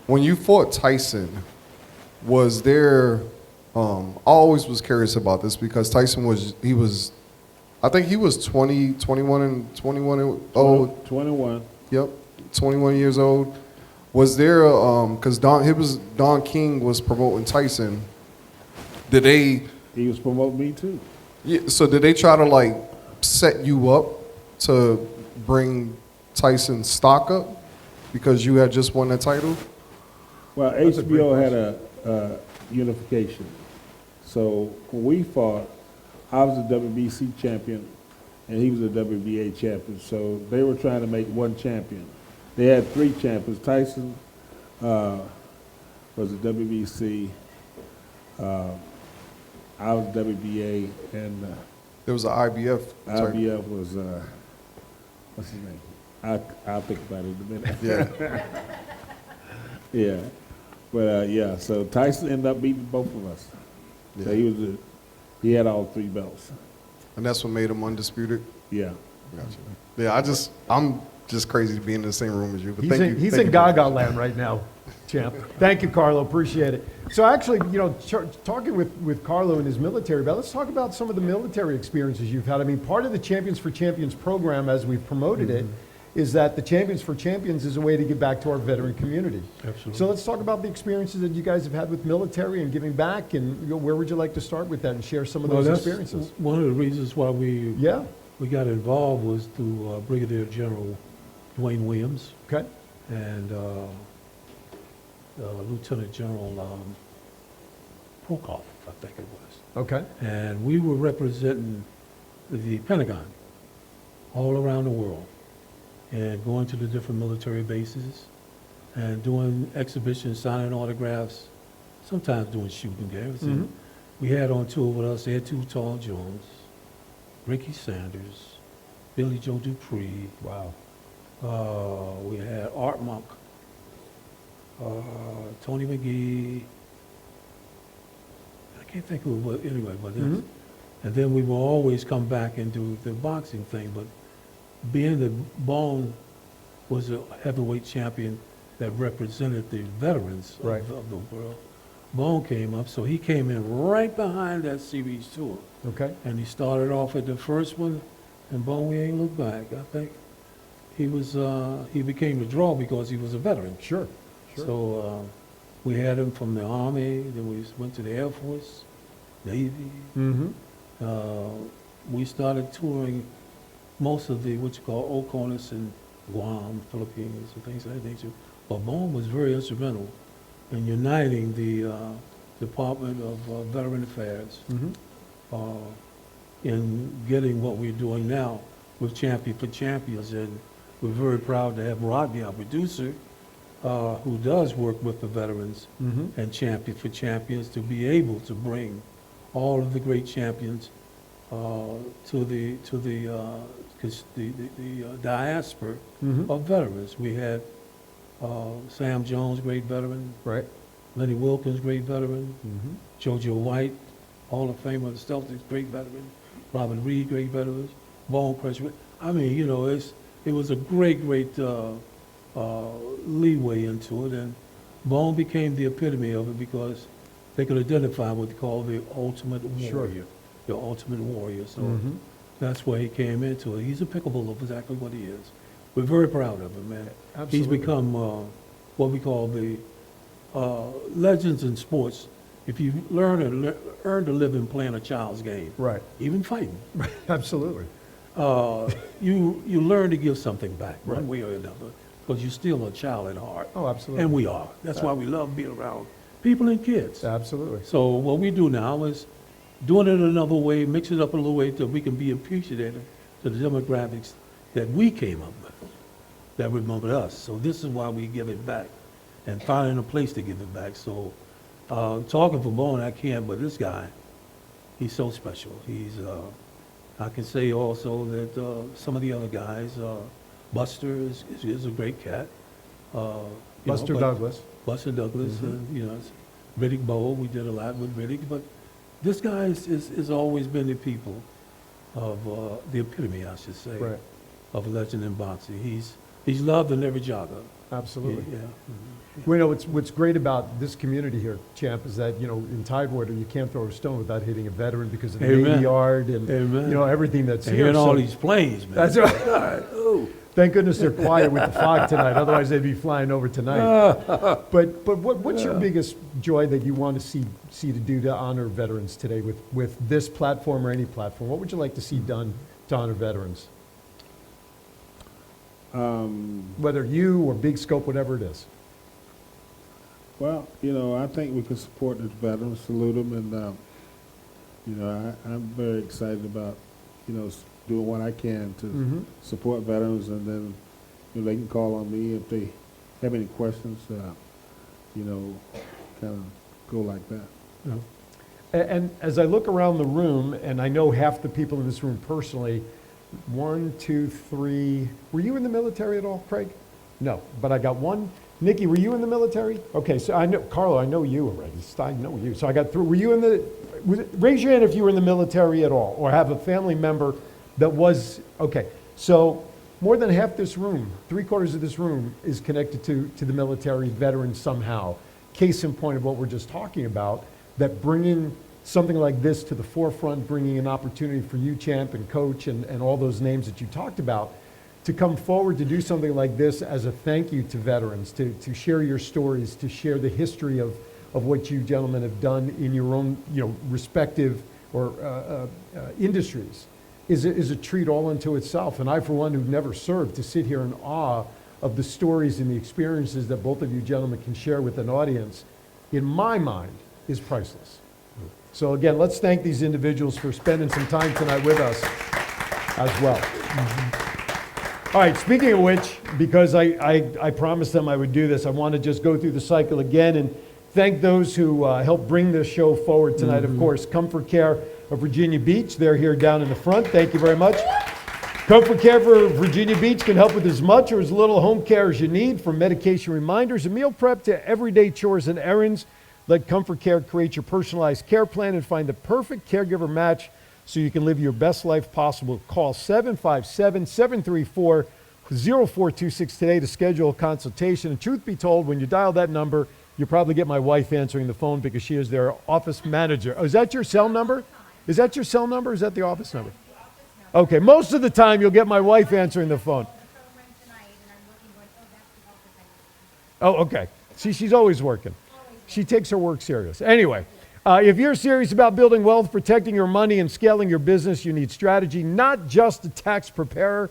when you fought Tyson, was there, I always was curious about this because Tyson I think he was 21 old. 21. Yep, 21 years old. Was there, because Don King was promoting Tyson, did they, He was promoting me too. yeah, so did they try to like set you up to bring Tyson's stock up because you had just won that title? Well, HBO had a unification. So when we fought, I was a WBC champion and he was a WBA champion. So they were trying to make one champion. They had 3 champions. Tyson was a WBC. I was WBA, and There was an IBF. type- IBF was, what's his name? I'll think about it in a minute. Yeah. Yeah, but yeah, so Tyson ended up beating both of us. So Yeah. he had all 3 belts. And that's what made him undisputed. Yeah. Gotcha. Yeah, I'm just crazy to be in the same room as you. But He's thank in, you. he's thank in you very Gaga much. land right now, champ. Thank you, Carlo. Appreciate it. So actually, talking with Carlo and his military background, let's talk about some of the military experiences you've had. I mean, part of the Champions for Champions program, as we've promoted it, is that the Champions for Champions is a way to give back to our veteran community. Absolutely. So let's talk about the experiences that you guys have had with military and giving back, and where would you like to start with that and share some of Well, those that's experiences? one of the reasons why we Yeah. got involved was through Brigadier General Dwayne Williams Okay. and Lieutenant General Prokop, I think it was. Okay. And we were representing the Pentagon all around the world and going to the different military bases and doing exhibitions, signing autographs, sometimes doing shooting games. And we had on tour with us Ed Too Tall Jones, Ricky Sanders, Billy Joe Dupree. Wow. We had Art Monk, Tony McGee. I can't think of it, anyway, but that's, and then we will always come back and do the boxing thing. But being that Bone was a heavyweight champion that represented the veterans Right. of the world, Bone came up, so he came in right behind that series tour. Okay. And he started off at the first one, and Bone, we ain't looked back. I think he became the draw because he was a veteran. Sure. Sure. So we had him from the Army, then we went to the Air Force, Navy. Mm-hmm. We started touring most of the, what you call, Oconus and Guam, Philippines, and things of that nature. But Bone was very instrumental in uniting the Department of Veteran Affairs in getting what we're doing now with Champion for Champions. And we're very proud to have Rodney, our producer, who does work with the veterans and Champion for Champions, to be able to bring all of the great champions to the diaspora of veterans. We had Sam Jones, great veteran. Right. Lenny Wilkins, great veteran. JoJo White, Hall of Famer of the Celtics, great veteran. Robert Reed, great veteran. Bone Crusher. I mean, you know, it was a great leeway into it, and Bone became the epitome of it because they could identify what they call the ultimate warrior, the ultimate warrior. So that's where he came into it. He's a pickleball of exactly what he is. We're very proud of him, man. Absolutely. He's become what we call the legends in sports. If you earn a living playing a child's game, Right. even fighting, Absolutely. you learn to give something back Right. one way or another, because you're still a child at heart. Oh, absolutely. And we are. That's why we love being around people and kids. Absolutely. So what we do now is doing it another way, mix it up a little way so we can be appreciative to the demographics that we came up with, that remembered us. So this is why we give it back and finding a place to give it back. So talking for Bone, I can't, but this guy, he's so special. He's, I can say also that some of the other guys, Buster is a great cat. Buster Douglas. Buster Douglas, you know, Riddick Bowe, we did a lot with Riddick, but this guy is always been the people of the epitome, I should say, Right. of legend in boxing. He's loved in every jogger. Absolutely. Yeah. Well, you know, what's great about this community here, Champ, is that, you know, in Tidewater, you can't throw a stone without hitting a veteran because of the Amen. Navy Yard and, Amen. you know, everything that's And here. hearing all So- these planes, man. That's right. God, oh. Thank goodness they're quiet with the fog tonight, otherwise they'd be flying over tonight. But what's your biggest joy that you want to see to do to honor veterans today with this platform or any platform? What would you like to see done to honor veterans? Whether you or Big Scope, whatever it is. Well, you know, I think we can support the veterans, salute them, and, you know, I'm very excited about, you know, doing what I can to support veterans, and then, you know, they can call on me if they have any questions, you know, kind of go like that. Yeah. And as I look around the room, and I know half the people in this room personally, 1, 2, 3, were you in the military at all, Craig? No, but I got one. Nikki, were you in the military? Okay, so I know, Carlo, I know you already. I know you. So I got through. Were you in the, raise your hand if you were in the military at all, or have a family member that was, okay. So more than half this room, 3/4 of this room is connected to the military veteran somehow. Case in point of what we're just talking about, that bringing something like this to the forefront, bringing an opportunity for you, Champ, and Coach, and all those names that you talked about, to come forward to do something like this as a thank you to veterans, to share your stories, to share the history of what you gentlemen have done in your own, respective or industries, is a treat all unto itself. And I, for one, who've never served, to sit here in awe of the stories and the experiences that both of you gentlemen can share with an audience, in my mind, is priceless. So again, let's thank these individuals for spending some time tonight with us as well. All right, speaking of which, because I promised them I would do this, I want to just go through the cycle again and thank those who helped bring this show forward tonight. Of course, Comfort Care of Virginia Beach, they're here down in the front. Thank you very much. Comfort Care for Virginia Beach can help with as much or as little home care as you need, from medication reminders and meal prep to everyday chores and errands. Let Comfort Care create your personalized care plan and find the perfect caregiver match so you can live your best life possible. Call 757-734-0426 today to schedule a consultation. And truth be told, when you dial that number, you probably get my wife answering the phone because she is their office manager. Oh, is that your cell number? Is that your cell number? Is that the office number? Okay, most of the time you'll get my wife answering the phone. Oh, okay. See, she's always working. She takes her work serious. Anyway, if you're serious about building wealth, protecting your money, and scaling your business, you need strategy, not just a tax preparer.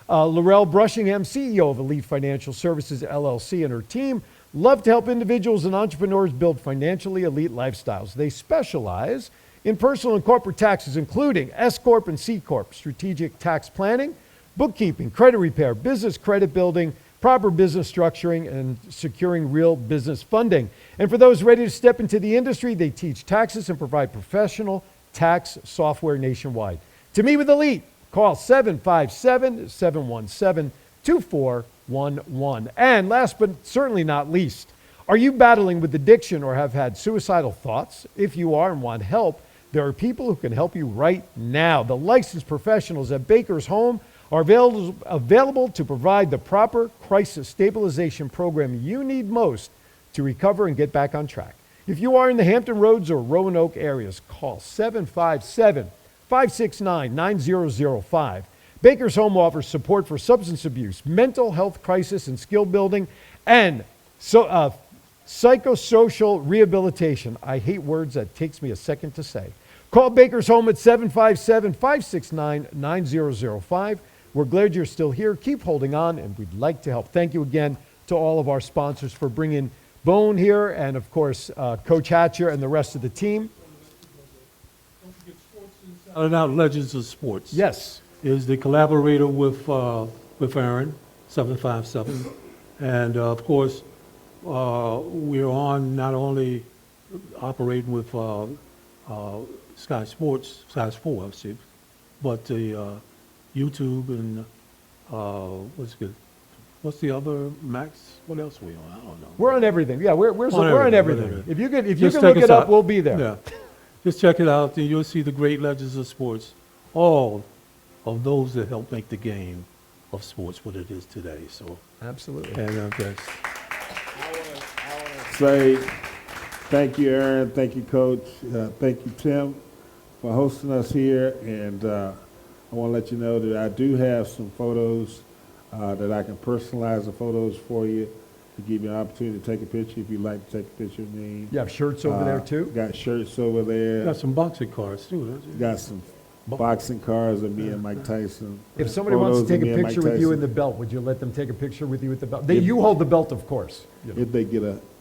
Laurel Brushingham, CEO of Elite Financial Services, LLC, and her team love to help individuals and entrepreneurs build financially elite lifestyles. They specialize in personal and corporate taxes, including S Corp and C Corp, strategic tax planning, bookkeeping, credit repair, business credit building, proper business structuring, and securing real business funding. And for those ready to step into the industry, they teach taxes and provide professional tax software nationwide. To meet with Elite, call 757-717-2411. And last but certainly not least, are you battling with addiction or have had suicidal thoughts? If you are and want help, there are people who can help you right now. The licensed professionals at Baker's Home are available to provide the proper crisis stabilization program you need most to recover and get back on track. If you are in the Hampton Roads or Roanoke areas, call 757-569-9005. Baker's Home offers support for substance abuse, mental health crisis and skill building, and psychosocial rehabilitation. I hate words that takes me a second to say. Call Baker's Home at 757-569-9005. We're glad you're still here. Keep holding on, and we'd like to help. Thank you again to all of our sponsors for bringing Bone here, and of course, Coach Hatcher and the rest of the team. And now Legends of Sports. Yes. Is the collaborator with Aaron, 757. And of course, we're on not only operating with Sky Sports, Sky Sports, but the YouTube and what's the other, Max? What else are we on? I don't know. We're on everything. Yeah, we're on everything. If you can Just look check it us up, out. we'll be there. Yeah. Just check it out, and you'll see the great legends of sports, all of those that help make the game of sports what it is today. So, Absolutely. and that's Say thank you, Aaron. Thank you, Coach. Thank you, Tim, for hosting us here. And I want to let you know that I do have some photos that I can personalize the photos for you to give you an opportunity to take a picture if you'd like to take a picture of me. You have shirts over there too? Got shirts over there. got some boxing cards too. Don't you? Got some boxing cards of me and Mike Tyson. If somebody wants to Photos of take a me and Mike picture with you in Tyson. the belt, would you let them take a picture with you with the belt? You hold the belt, of course. You know.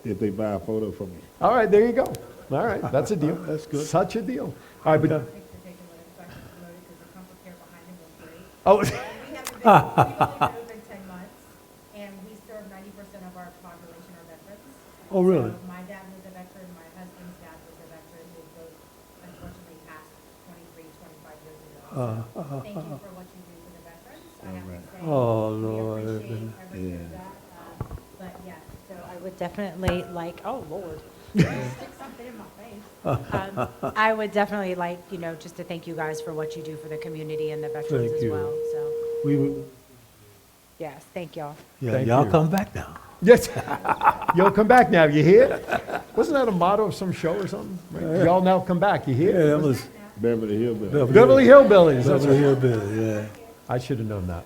If they buy a photo from me. All right, there you go. All right, that's a deal. That's good. Such a deal. All right, but Okay. oh, We haven't been open 10 months, and we serve 90% of our population are veterans. Oh, really? So my dad was a veteran, my husband's dad was a veteran, who both thank you for what you do for the veterans. I have to say, Oh, we Lord. appreciate every bit of Yeah. that. But yeah, so I would definitely like, oh, Lord, stick something in my face. I would definitely like, just to thank you guys for what you do for the community and the veterans Thank as you. well. So, We would, yes, thank y'all. yeah, Thank y'all you. come back now. Yes. Y'all come back now, you hear? Wasn't that a motto of some show or something? Right? Y'all now come back, you Yeah, hear? that was Beverly Hillbillies. Beverly Hillbillies, that's Beverly right. Hillbilly, yeah. I should have known that.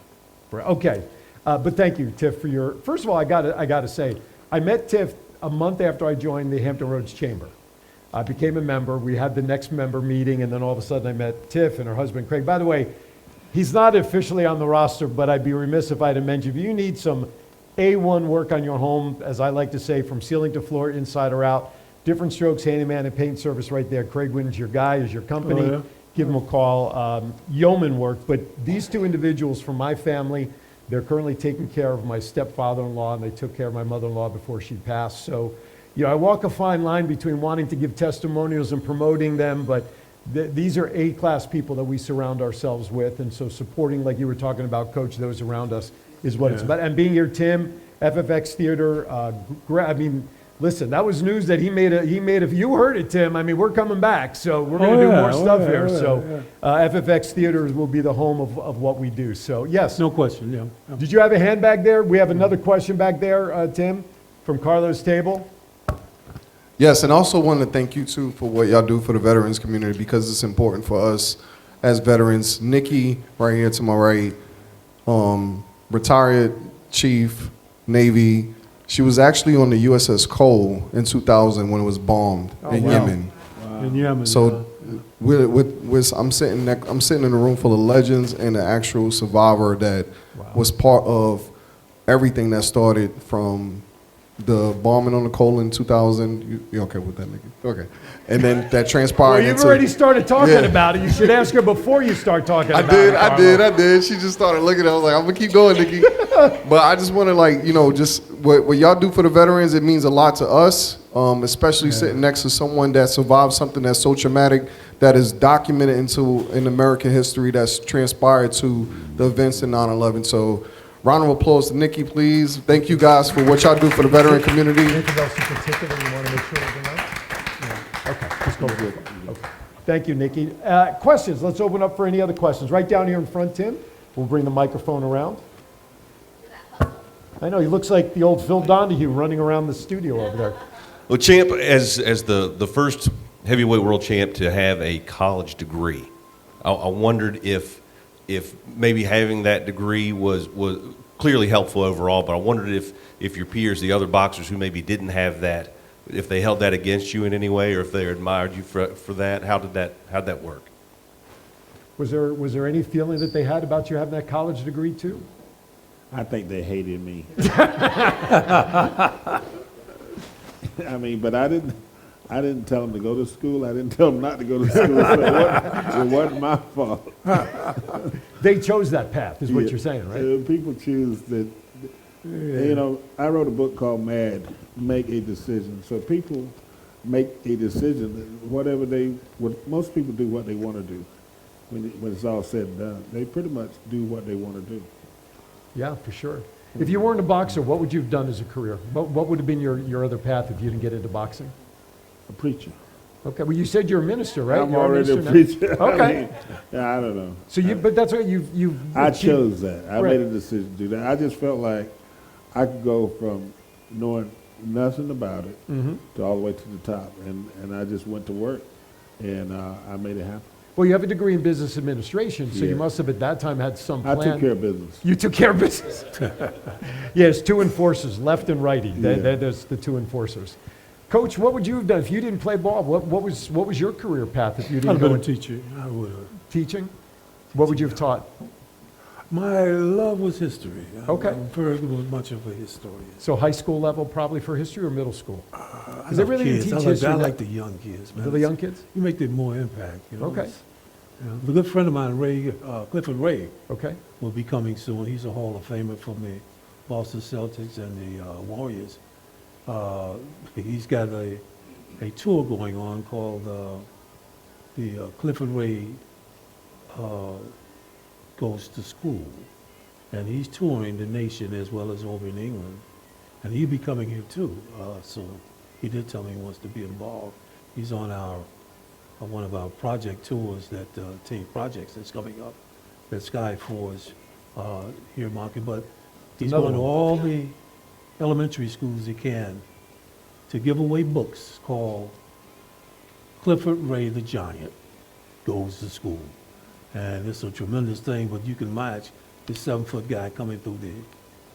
Okay, but thank you, Tiff, for your, first of all, I gotta say, I met Tiff a month after I joined the Hampton Roads Chamber. I became a member, we had the next member meeting, and then all of a sudden I met Tiff and her husband Craig. By the way, he's not officially on the roster, but I'd be remiss if I didn't mention, if you need some A1 work on your home, as I like to say, from ceiling to floor, inside or out, Different Strokes Handyman and Paint Service right there. Craig Wynn's your guy, is your company. Oh, yeah? Give him a call. Yeoman work, but these two individuals from my family, they're currently taking care of my stepfather-in-law, and they took care of my mother-in-law before she passed. So, I walk a fine line between wanting to give testimonials and promoting them, but these are A-class people that we surround ourselves with, and so supporting, like you were talking about, Coach, those around us is what it's Yeah. about. And being here, Tim, FFX Theater, listen, that was news that he made you heard it, Tim. I mean, we're coming back, so we're going to do more stuff here. So FFX Theaters will be the home of what we do. So, yes. No question, yeah. Did you have a hand back there? We have another question back there, Tim, from Carlos Table. Yes, and also want to thank you too for what y'all do for the veterans community, because it's important for us as veterans. Nikki, right here to my right, retired Chief, Navy. She was actually on the USS Cole in 2000 when it was bombed in wow. Yemen. In Yemen. So I'm sitting in a room full of legends and an actual survivor that was part of everything that started from the bombing on the Cole in 2000. You okay with that, Nikki? Okay. And then that transpired Well, you've into... already started talking Yeah. about it. You should ask her before you start talking I about it. I did. She just started looking at it. I was like, I'm going to keep going, Nikki. But I just want to, just what y'all do for the veterans, it means a lot to us, especially sitting next to someone that survived something that's so traumatic, that is documented in American history, that's transpired to the events in 9/11. So round of applause to Nikki, please. Thank you guys for what y'all do for the veteran community. Anything else in particular you want to make sure we're doing? Okay, just go for it. Okay. Thank you, Nikki. Questions? Let's open up for any other questions. Right down here in front, Tim. We'll bring the microphone around. I know, he looks like the old Phil Donahue running around the studio over there. Well, champ, as the first heavyweight world champ to have a college degree, I wondered if maybe having that degree was clearly helpful overall, but I wondered if your peers, the other boxers who maybe didn't have that, if they held that against you in any way, or if they admired you for that. How'd that work? Was there any feeling that they had about you having that college degree too? I think they hated me. I mean, but I didn't tell them to go to school. I didn't tell them not to go to school. So it wasn't my fault. They chose that path, is what Yeah. you're saying, right? People choose that. I wrote a book called Mad, Make a Decision. So people make a decision, most people do what they want to do. When it's all said and done, they pretty much do what they want to do. Yeah, for sure. If you weren't a boxer, what would you have done as a career? What would have been your other path if you didn't get into boxing? A preacher. Okay, well, you said you're a minister, right? I'm You're already a minister now? preacher. Okay. I don't know. So but that's what you've I achieved. chose that. I Right. made a decision to do that. I just felt like I could go from knowing nothing about it Mm-hmm. to all the way to the top, and I just went to work, and I made it happen. Well, you have a degree in business administration, so you Yeah. must have at that time had some I plan. took care of business. You took care of business. Yes, two enforcers, left and righty. Yeah. There's the two enforcers. Coach, what would you have done if you didn't play ball? What was your career path if you I'd didn't have go been a into teacher. I would have. teaching? What would you have taught? My love was history. Okay. I'm very much of a historian. So high school level probably for history or middle school? I Is it love really kids. teach I like, history I now? like the young kids, man. The young kids? You make them more impact. Okay. It's- A good friend of mine, Clifford Ray, Okay. will be coming soon. He's a Hall of Famer from the Boston Celtics and the Warriors. He's got a tour going on called the Clifford Ray goes to school, and he's touring the nation as well as over in England, and he'll be coming here too. So he did tell me he wants to be involved. He's on one of our project tours that team projects that's coming up at Skyforge here in Market, but he's Another going to one. all the elementary schools he can to give away books called Clifford Ray the Giant Goes to School. And it's a tremendous thing, but you can watch this 7-foot guy coming through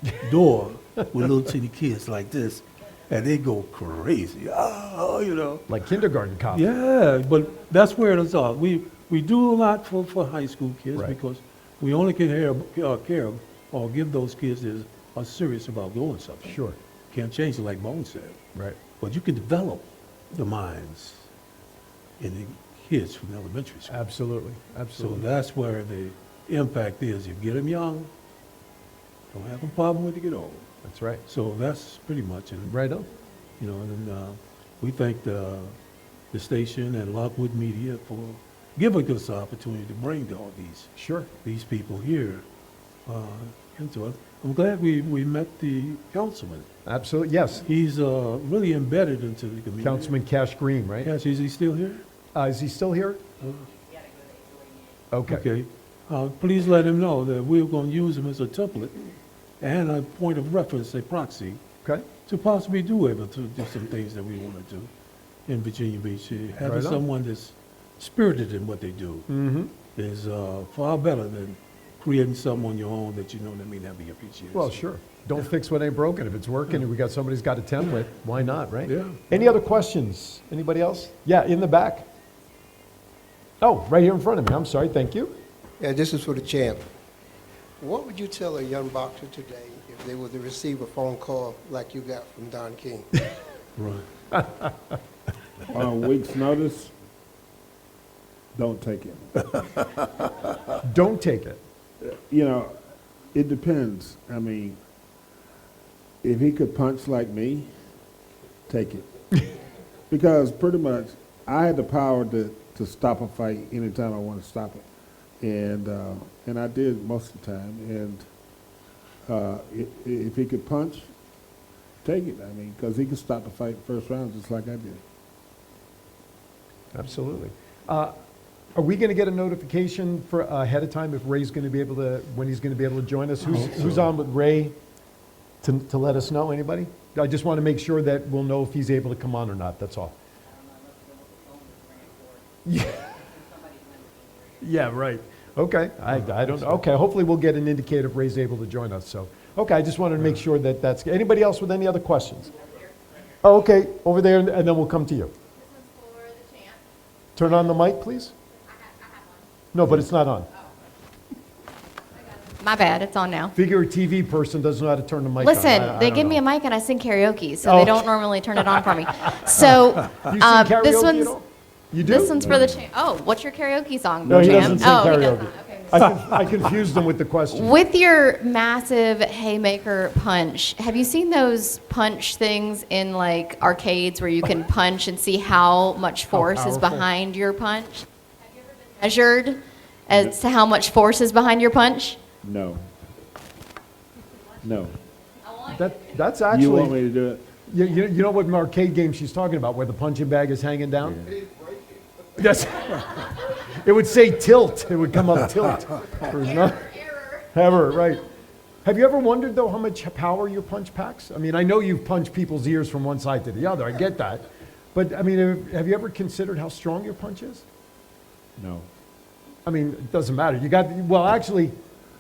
the door with little teeny kids like this, and they go crazy. Oh, you know. Like kindergarten cop. Yeah, but that's where it is all. We do a lot for high school kids Right. because we only can care or give those kids that are serious about doing something. Sure. Can't change it like Bone said. Right. But you can develop the minds in the kids from elementary school. Absolutely. So Absolutely. that's where the impact is. You get them young, don't have a problem with it, get old. That's right. So that's pretty much it. Right on. You know, and we thank the station and Lockwood Media for giving us the opportunity to bring all Sure. these people here into it. I'm glad we met the councilman. Absolutely. Yes. He's really embedded into the community. Councilman Cash Green, right? Yes, is he still here? Is he still here? Okay. Okay. Please let him know that we're going to use him as a template and a point of reference, a proxy, Okay. to possibly do able to do some things that we want to do in Virginia Beach. Having Right on. someone that's spirited in what they do Mm-hmm. is far better than creating something on your own that you know that may not be appreciated. Well, sure. Don't fix what ain't broken. If it's working and we got somebody's got a template, why not, right? Yeah. Any other questions? Anybody else? Yeah, in the back. Oh, right here in front of me. I'm sorry. Thank you. Yeah, this is for the champ. What would you tell a young boxer today if they were to receive a phone call like you got from Don King? Right. On a week's notice, don't take it. Don't take it. You know, it depends. I mean, if he could punch like me, take it. Because pretty much, I had the power to stop a fight anytime I want to stop it. And I did most of the time. And if he could punch, take it. I mean, because he could stop the fight first round just like I did. Absolutely. Are we going to get a notification for ahead of time if Ray's going to be able to, when he's going to be able to join us? Who's on with Ray to let us know? Anybody? I just want to make sure that we'll know if he's able to come on or not. That's all. Yeah. Yeah, right. Okay. I don't know. Okay. Hopefully we'll get an indicator if Ray's able to join us. So, okay. I just wanted to make sure that that's. Anybody else with any other questions? Oh, okay. Over there, and then we'll come to you. Turn on the mic, please. No, but it's not on. My bad, it's on now. Figure a TV person doesn't know how to turn the mic on. Listen, I they don't give me know. a mic and I sing karaoke, so Oh. they don't normally turn it on for me. So You sing this karaoke one's at all? You do? this one's for the champ. Oh, what's your karaoke song? No, he champ? doesn't sing Oh, he does karaoke. not. Okay. I confused him with the question. With your massive haymaker punch, have you seen those punch things in like arcades where you can punch and see how much force is powerful. behind your punch? Have you ever been measured as to how much force is behind your punch? No. No. That's You want actually, me to do it? you know what arcade game she's talking about, where the punching bag is hanging down? Yes. It would say tilt. It would come up tilt. There's no- Error, right. Have you ever wondered, though, how much power your punch packs? I mean, I know you've punched people's ears from one side to the other. I get that. But, I mean, have you ever considered how strong your punch is? No. I mean, it doesn't matter. You got, well, actually,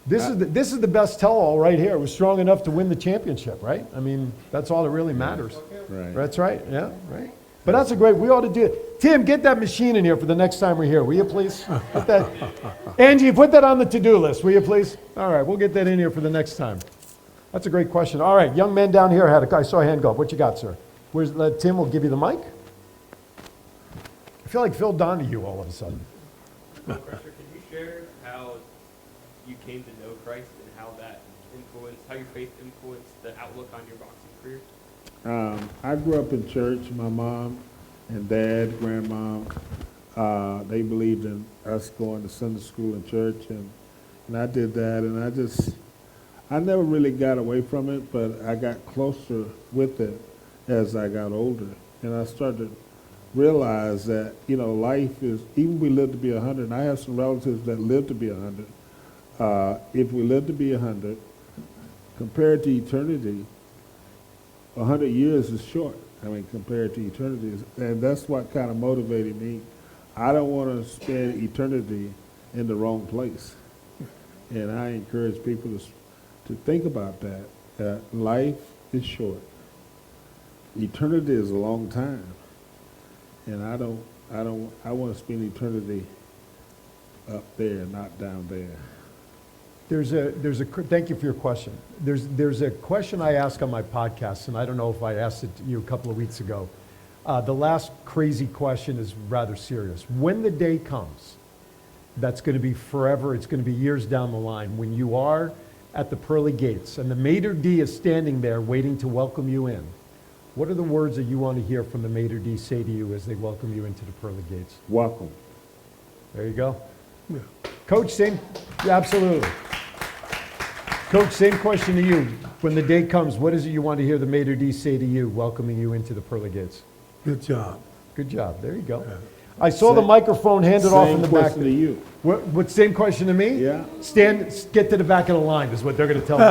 this is the best tell-all right here. It was strong enough to win the championship, right? I mean, that's all that really matters. Right. That's right, yeah, right. But that's a great, we ought to do it. Tim, get that machine in here for the next time we're here, will you please? Put that, Angie, put that on the to-do list, will you please? All right, we'll get that in here for the next time. That's a great question. All right, young man down here I saw a hand go up. What you got, sir? Tim will give you the mic. I feel like Phil Donahue all of a sudden. Can you share how you came to know Christ and how that influenced, how your faith influenced the outlook on your boxing career? I grew up in church. My mom and dad, grandmom, they believed in us going to Sunday school and church, and and I did that, and I never really got away from it, but I got closer with it as I got older, and I started to realize that, life is, even if we live to be 100, and I have some relatives that live to be 100, if we live to be 100, compared to eternity, 100 years is short. Compared to eternity, and that's what kind of motivated me. I don't want to spend eternity in the wrong place, and I encourage people to think about that. Life is short. Eternity is a long time, and I want to spend eternity up there, not down there. Thank you for your question. There's a question I ask on my podcast, and I don't know if I asked it to you a couple of weeks ago. The last crazy question is rather serious. When the day comes, that's going to be forever, it's going to be years down the line, when you are at the pearly gates and the maitre d' is standing there waiting to welcome you in, what are the words that you want to hear from the maitre d' say to you as they welcome you into the pearly gates? Welcome. There you go. Yeah. Coach, absolutely. Coach, same question to you. When the day comes, what is it you want to hear the maitre d' say to you, welcoming you into the pearly gates? Good job. Good job. There you go. Yeah. I saw the microphone handed off in the back. Same question to you. What? Same question to me? Yeah. Get to the back of the line is what they're going to tell me.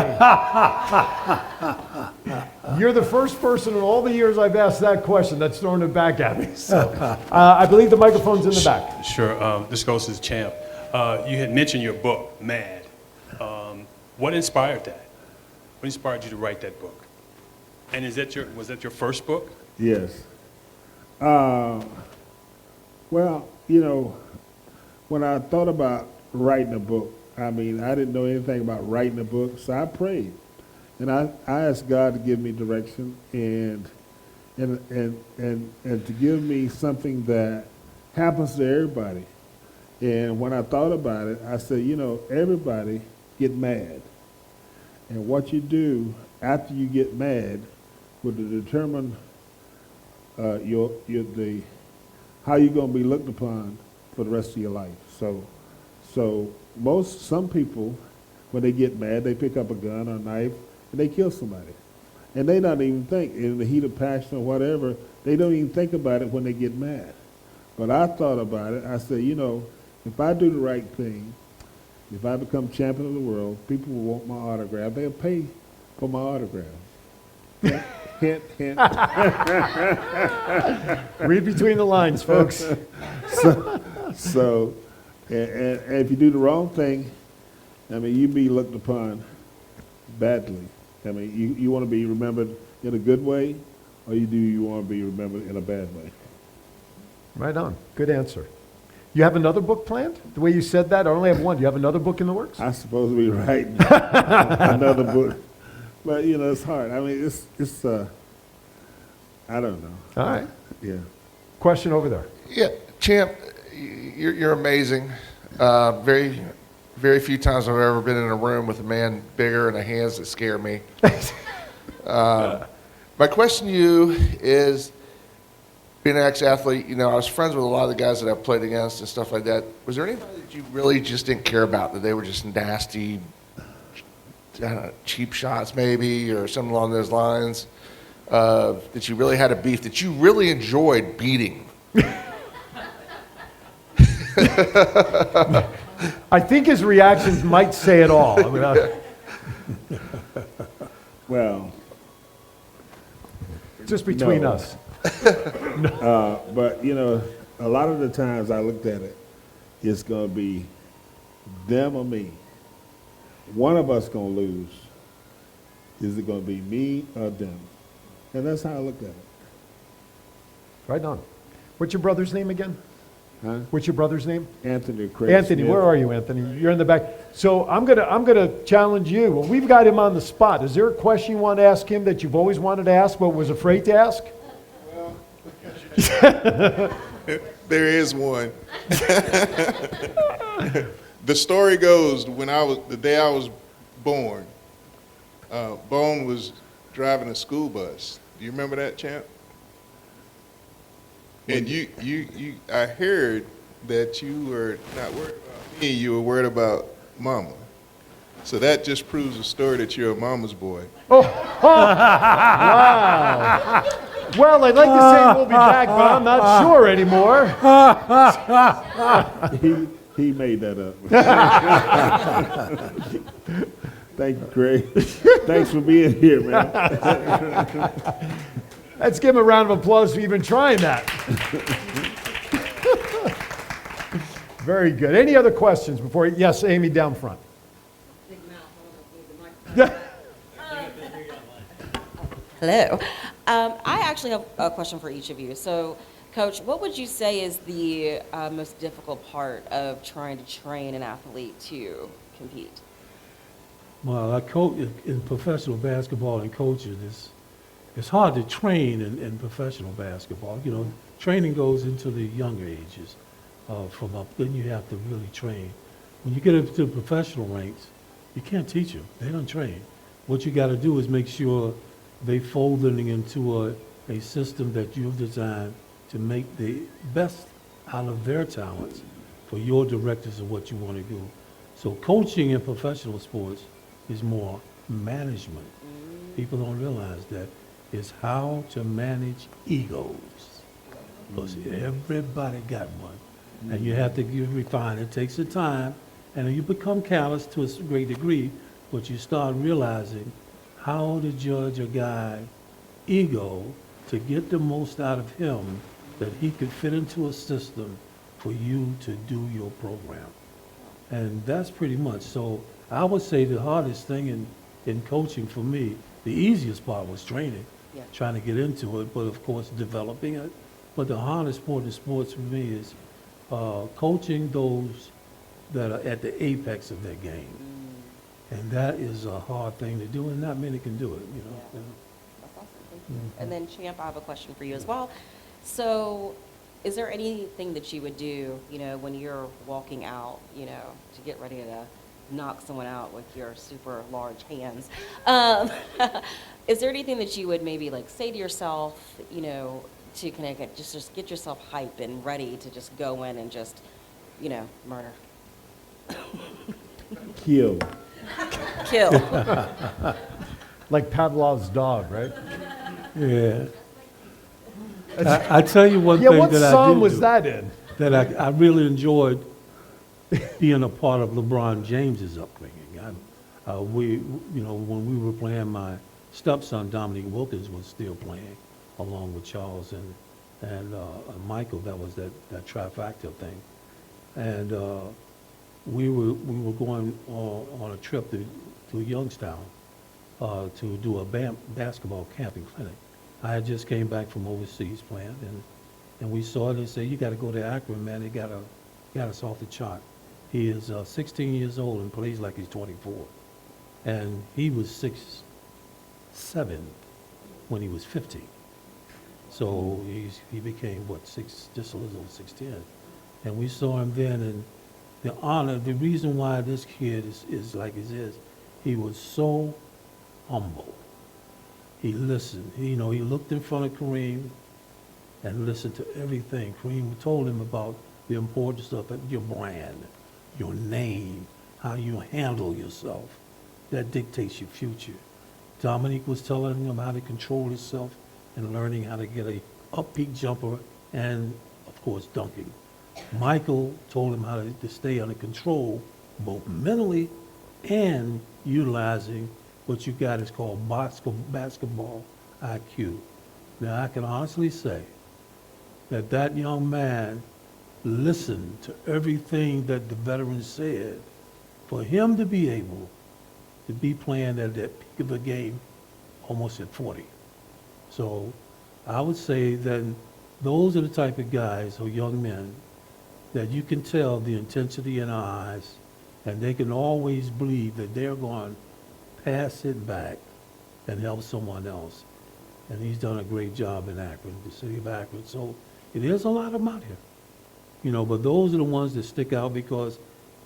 You're the first person in all the years I've asked that question that's thrown it back at me. So, I believe the microphone's in the back. Sure. This goes to the champ. You had mentioned your book, Mad. What inspired that? What inspired you to write that book? And was that your first book? Yes. Well, when I thought about writing a book, I didn't know anything about writing a book, so I prayed. And I asked God to give me direction and to give me something that happens to everybody. And when I thought about it, I said, everybody get mad. And what you do after you get mad will determine how you're going to be looked upon for the rest of your life. So some people, when they get mad, they pick up a gun or a knife and they kill somebody. And they don't even think, in the heat of passion or whatever, they don't even think about it when they get mad. But I thought about it. I said, if I do the right thing, if I become champion of the world, people will want my autograph. They'll pay for my autograph. Hint, hint. Read between the lines, folks. So, and if you do the wrong thing, you be looked upon badly. You want to be remembered in a good way, or you want to be remembered in a bad way? Right on. Good answer. You have another book planned? The way you said that, I only have one. Do you have another book in the works? I'm supposed to be writing another book. But, it's hard. It's I don't know. All right. Yeah. Question over there. Yeah, Champ, you're amazing. Very, very few times I've ever been in a room with a man bigger and the hands that scare me. My question to you is, being an ex-athlete, I was friends with a lot of the guys that I've played against and stuff like that. Was there anybody that you really just didn't care about, that they were just nasty, cheap shots maybe, or something along those lines, that you really had a beef, that you really enjoyed beating? I think his reactions might say it all. Well, just between us. But, a lot of the times I looked at it, it's going to be them or me. One of us going to lose. Is it going to be me or them? And that's how I looked at it. Right on. What's your brother's name again? Huh? What's your brother's name? Anthony Craig Anthony, Smith. where are you, Anthony? You're in the back. So I'm gonna challenge you. Well, we've got him on the spot. Is there a question you want to ask him that you've always wanted to ask but was afraid to ask? Well, there is one. The story goes, the day I was born, Bone was driving a school bus. Do you remember that, Champ? And I heard that you were not worried about me, you were worried about Mama. So that just proves the story that you're a mama's boy. Wow. Well, I'd like to say we'll be back, but I'm not sure anymore. He made that up. Thank you, Craig. Thanks for being here, man. Let's give him a round of applause for even trying that. Very good. Any other questions before? Yes, Amy down front. Hello. I actually have a question for each of you. So, Coach, what would you say is the most difficult part of trying to train an athlete to compete? Well, I coach in professional basketball and coaching. It's hard to train in professional basketball. You know, training goes into the younger ages. From up, then you have to really train. When you get up to the professional ranks, you can't teach them. They don't train. What you got to do is make sure they folding into a system that you've designed to make the best out of their talents for your directives of what you want to do. So coaching in professional sports is more management. People don't realize that. It's how to manage egos. Because everybody got one. And you have to refine. It takes the time, and you become callous to a great degree, but you start realizing how to judge a guy's ego to get the most out of him that he could fit into a system for you to do your program. And that's pretty much. So I would say the hardest thing in coaching for me, the easiest part was training, trying to get into it, but of course developing it. But the hardest part in sports for me is coaching those that are at the apex of their game. And that is a hard thing to do, and not many can do it, you know. Yeah. That's awesome. Thank you. And then, Champ, I have a question for you as well. So, is there anything that you would do, you know, when you're walking out, you know, to get ready to knock someone out with your super large hands? Is there anything that you would maybe like say to yourself, you know, to kind of just get yourself hype and ready to just go in and just, you know, murder? Kill. Kill. Like Pavlov's dog, right? Yeah. I tell you one Yeah, thing what that I song did was do, that in? that I really enjoyed being a part of LeBron James's upbringing. You know, when we were playing, my stepson Dominique Wilkins was still playing, along with Charles and Michael. That was that trifecta thing, and we were going on a trip to Youngstown to do a basketball camping clinic. I had just came back from overseas playing, and we saw it and said, "You got to go to Akron, man. They got us off the chart." He is 16 years old and plays like he's 24, and he was 6'7" when he was 15. So he became just a little over 6'10", and we saw him then. And the reason why this kid is like he is, he was so humble. He listened. He looked in front of Kareem and listened to everything. Kareem told him about the importance of your brand, your name, how you handle yourself. That dictates your future. Dominique was telling him how to control himself and learning how to get a up-peak jumper and, of course, dunking. Michael told him how to stay under control, both mentally and utilizing what you got is called basketball IQ. Now, I can honestly say that young man listened to everything that the veterans said. For him to be able to be playing at that peak of a game almost at 40. So I would say that those are the type of guys or young men that you can tell the intensity in our eyes, and they can always believe that they're going to pass it back and help someone else. And he's done a great job in Akron, the city of Akron. So it is a lot of them out here. You know, but those are the ones that stick out because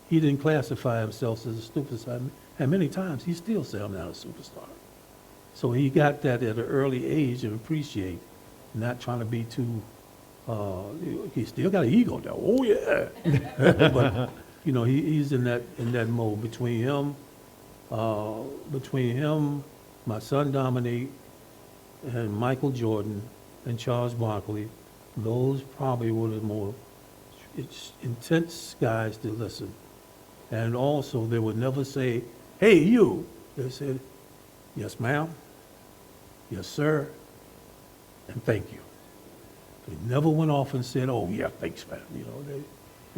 he didn't classify himself as a superstar. And many times he still said, "I'm not a superstar." So he got that at an early age and appreciate, not trying to be too, he still got an ego though. Oh yeah. But, you know, he's in that mode between him between him, my son Dominique, and Michael Jordan, and Charles Barkley, those probably were the more intense guys to listen. And also, they would never say, "Hey, you." They said, "Yes, ma'am. Yes, sir. And thank you." They never went off and said, "Oh, yeah, thanks, man." You know, they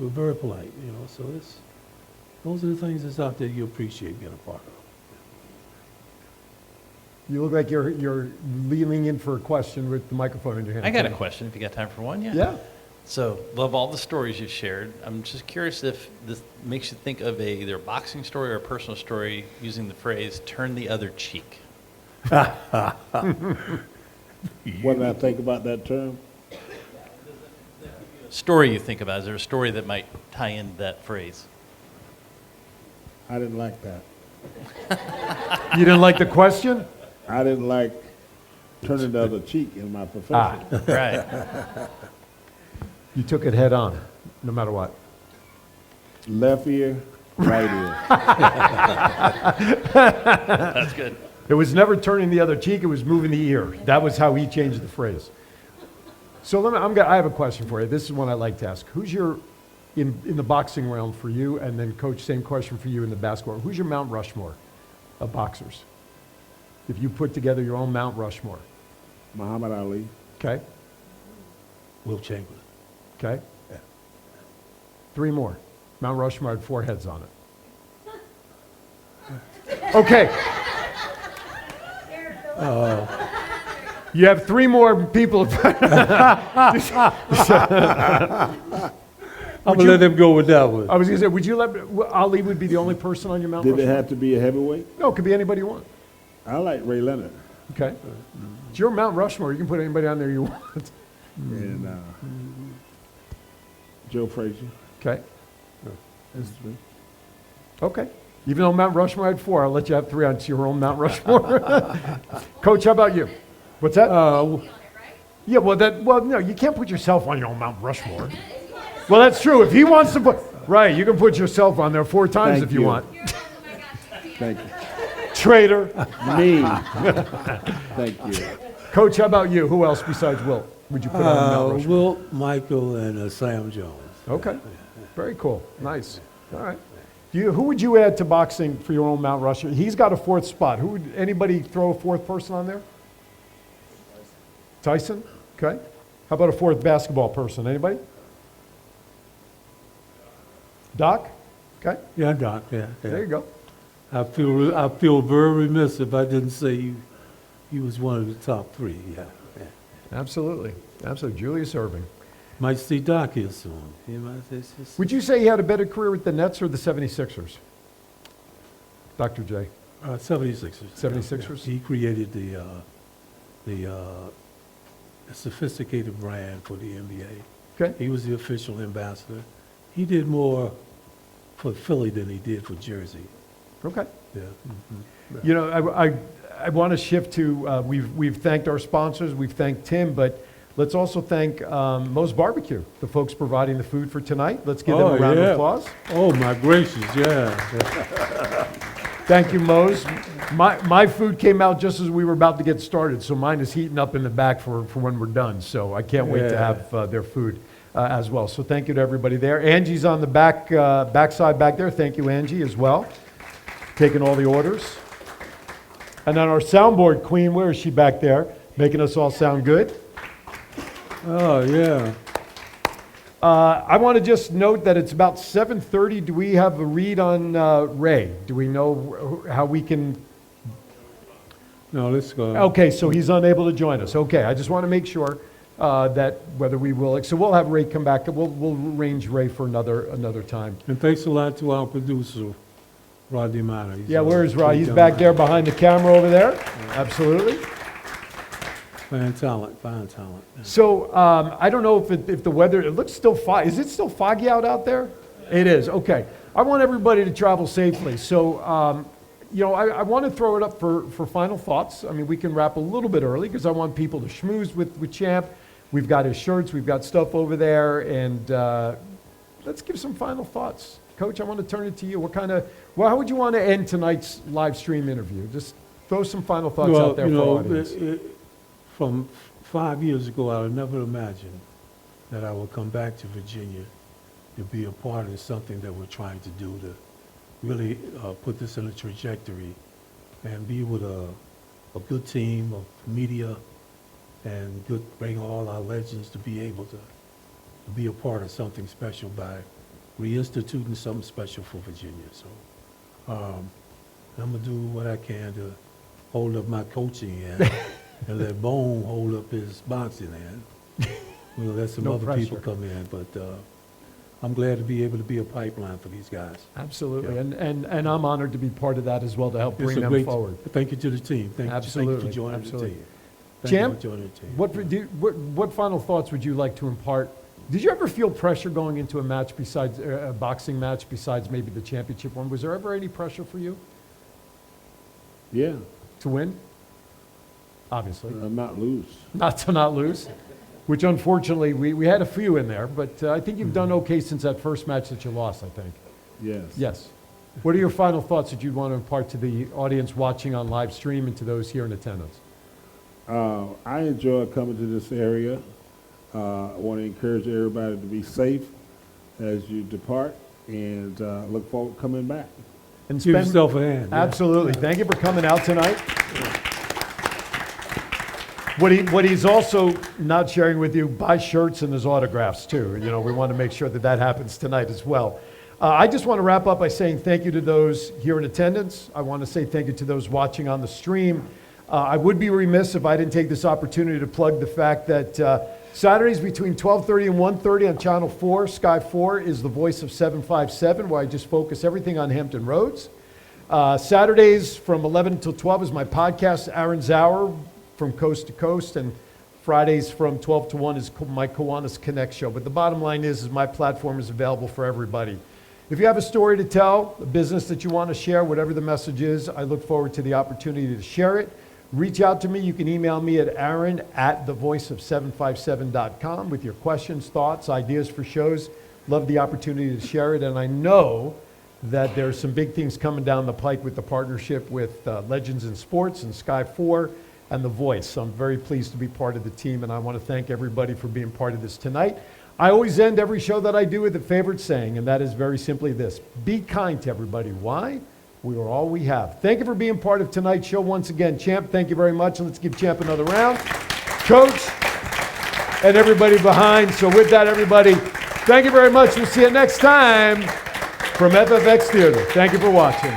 were very polite, you know, so those are the things that's out there you appreciate being a part of. You look like you're leaning in for a question with the microphone in your hand. I got a question, if you got time for one, yeah. Yeah. So, love all the stories you've shared. I'm just curious if this makes you think of either a boxing story or a personal story using the phrase, turn the other cheek. What did I think about that term? Story you think about, is there a story that might tie into that phrase? I didn't like that. You didn't like the question? I didn't like turning the other cheek in my profession. Right. You took it head on, no matter what. Left ear, right ear. That's good. It was never turning the other cheek, it was moving the ear. That was how he changed the phrase. So I have a question for you. This is one I like to ask. Who's your, in the boxing realm for you, and then Coach, same question for you in the basketball. Who's your Mount Rushmore of boxers? If you put together your own Mount Rushmore. Muhammad Ali. Okay. Will Chamberlain. Okay. Yeah. 3 more. Mount Rushmore had 4 heads on it. Okay. You have 3 more people. I'm gonna let them go with that one. I was gonna say, would you let Ali would be the only person on your Mount Did Rushmore? it have to be a heavyweight? No, it could be anybody you want. I like Ray Leonard. Okay. It's your Mount Rushmore. You can put anybody on there you want. And Joe Frazier. Okay. That's 3. Okay. Even though Mount Rushmore had 4, I'll let you have 3 on your own Mount Rushmore. Coach, how about you? What's that? Yeah, well, no, you can't put yourself on your own Mount Rushmore. Well, that's true. If he wants to put, right, you can put yourself on there 4 times Thank if you you. want. Thank you. Traitor. Me. Thank you. Coach, how about you? Who else besides Wilt would you put on Mount Rushmore? Wilt, Michael, and Sam Jones. Okay. Very cool. Nice. All right. Who would you add to boxing for your own Mount Rushmore? He's got a 4th spot. Who would anybody throw a 4th person on there? Tyson? Okay. How about a 4th basketball person? Anybody? Doc? Okay. Yeah, Doc. Yeah. There you go. I feel very remiss if I didn't say he was one of the top 3. Yeah. Absolutely. Absolutely. Julius Erving. Might see Doc here soon. He might Would you say he had a better career with the Nets or the 76ers? Dr. J. 76ers. 76ers? He created the sophisticated brand for the NBA. Okay. He was the official ambassador. He did more for Philly than he did for Jersey. Okay. Yeah. You know, I want to shift to, we've thanked our sponsors, we've thanked Tim, but let's also thank Moe's Barbecue, the folks providing the food for tonight. Let's give them a round of applause. Oh, my gracious, yeah. Thank you, Moe's. My food came out just as we were about to get started, so mine is heating up in the back for when we're done. So I can't wait to have their food as well. So thank you to everybody there. Angie's on the backside back there. Thank you, Angie, as well. Taking all the orders. And then our soundboard queen, where is she back there? Making us all sound good. Oh, yeah. I want to just note that it's about 7:30. Do we have a read on Ray? Do we know how we can? No, let's go. Okay, so he's unable to join us. Okay, I just want to make sure that whether we will. So we'll have Ray come back. We'll arrange Ray for another time. And thanks a lot to our producer, Rodney Minor. Yeah, where is Rod? He's back there behind the camera over there. Absolutely. Fine talent, fine talent. So I don't know if the weather, it looks still foggy. Is it still foggy out there? It is, okay. I want everybody to travel safely. So, you know, I want to throw it up for final thoughts. I mean, we can wrap a little bit early because I want people to schmooze with Champ. We've got his shirts, we've got stuff over there, and let's give some final thoughts. Coach, I want to turn it to you. How would you want to end tonight's live stream interview? Just throw some final thoughts out there for our audience. From 5 years ago, I would never imagined that I would come back to Virginia to be a part of something that we're trying to do to really put this in a trajectory and be with a good team of media and bring all our legends to be able to be a part of something special by reinstituting something special for Virginia. So I'm going to do what I can to hold up my coaching end and let Bone hold up his boxing end. We'll let some other people come in, but I'm glad to be able to be a pipeline for these guys. Absolutely, yeah. and I'm honored to be part of that as well to help bring them forward. Thank you to the team. Thank you for joining the team. Champ, what final thoughts would you like to impart? Did you ever feel pressure going into a match besides a boxing match besides maybe the championship one? Was there ever any pressure for you? Yeah. To win? Obviously. Not lose. Not to not lose, which unfortunately we had a few in there, but I think you've done okay since that first match that you lost, I think. Yes. Yes. What are your final thoughts that you'd want to impart to the audience watching on live stream and to those here in attendance? I enjoy coming to this area. I want to encourage everybody to be safe as you depart and look forward to coming back. And give yourself a hand. Absolutely. Thank you for coming out tonight. What he's also not sharing with you, buy shirts and his autographs too. You know, we want to make sure that happens tonight as well. I just want to wrap up by saying thank you to those here in attendance. I want to say thank you to those watching on the stream. I would be remiss if I didn't take this opportunity to plug the fact that Saturdays between 12:30 and 1:30 on Channel 4, Sky 4, is the Voice of 757, where I just focus everything on Hampton Roads. Saturdays from 11 until 12 is my podcast, Aaron's Hour, from coast to coast, and Fridays from 12 to 1 is my Kiwanis Connect show. But the bottom line is my platform is available for everybody. If you have a story to tell, a business that you want to share, whatever the message is, I look forward to the opportunity to share it. Reach out to me. You can email me at aaron@thevoiceof757.com with your questions, thoughts, ideas for shows. Love the opportunity to share it. And I know that there's some big things coming down the pike with the partnership with Legends in Sports and Sky 4 and The Voice. So I'm very pleased to be part of the team, and I want to thank everybody for being part of this tonight. I always end every show that I do with a favorite saying, and that is very simply this: be kind to everybody. Why? We are all we have. Thank you for being part of tonight's show once again. Champ, thank you very much. And let's give Champ another round. Coach, and everybody behind. So with that, everybody, thank you very much. We'll see you next time from FFX Theater. Thank you for watching.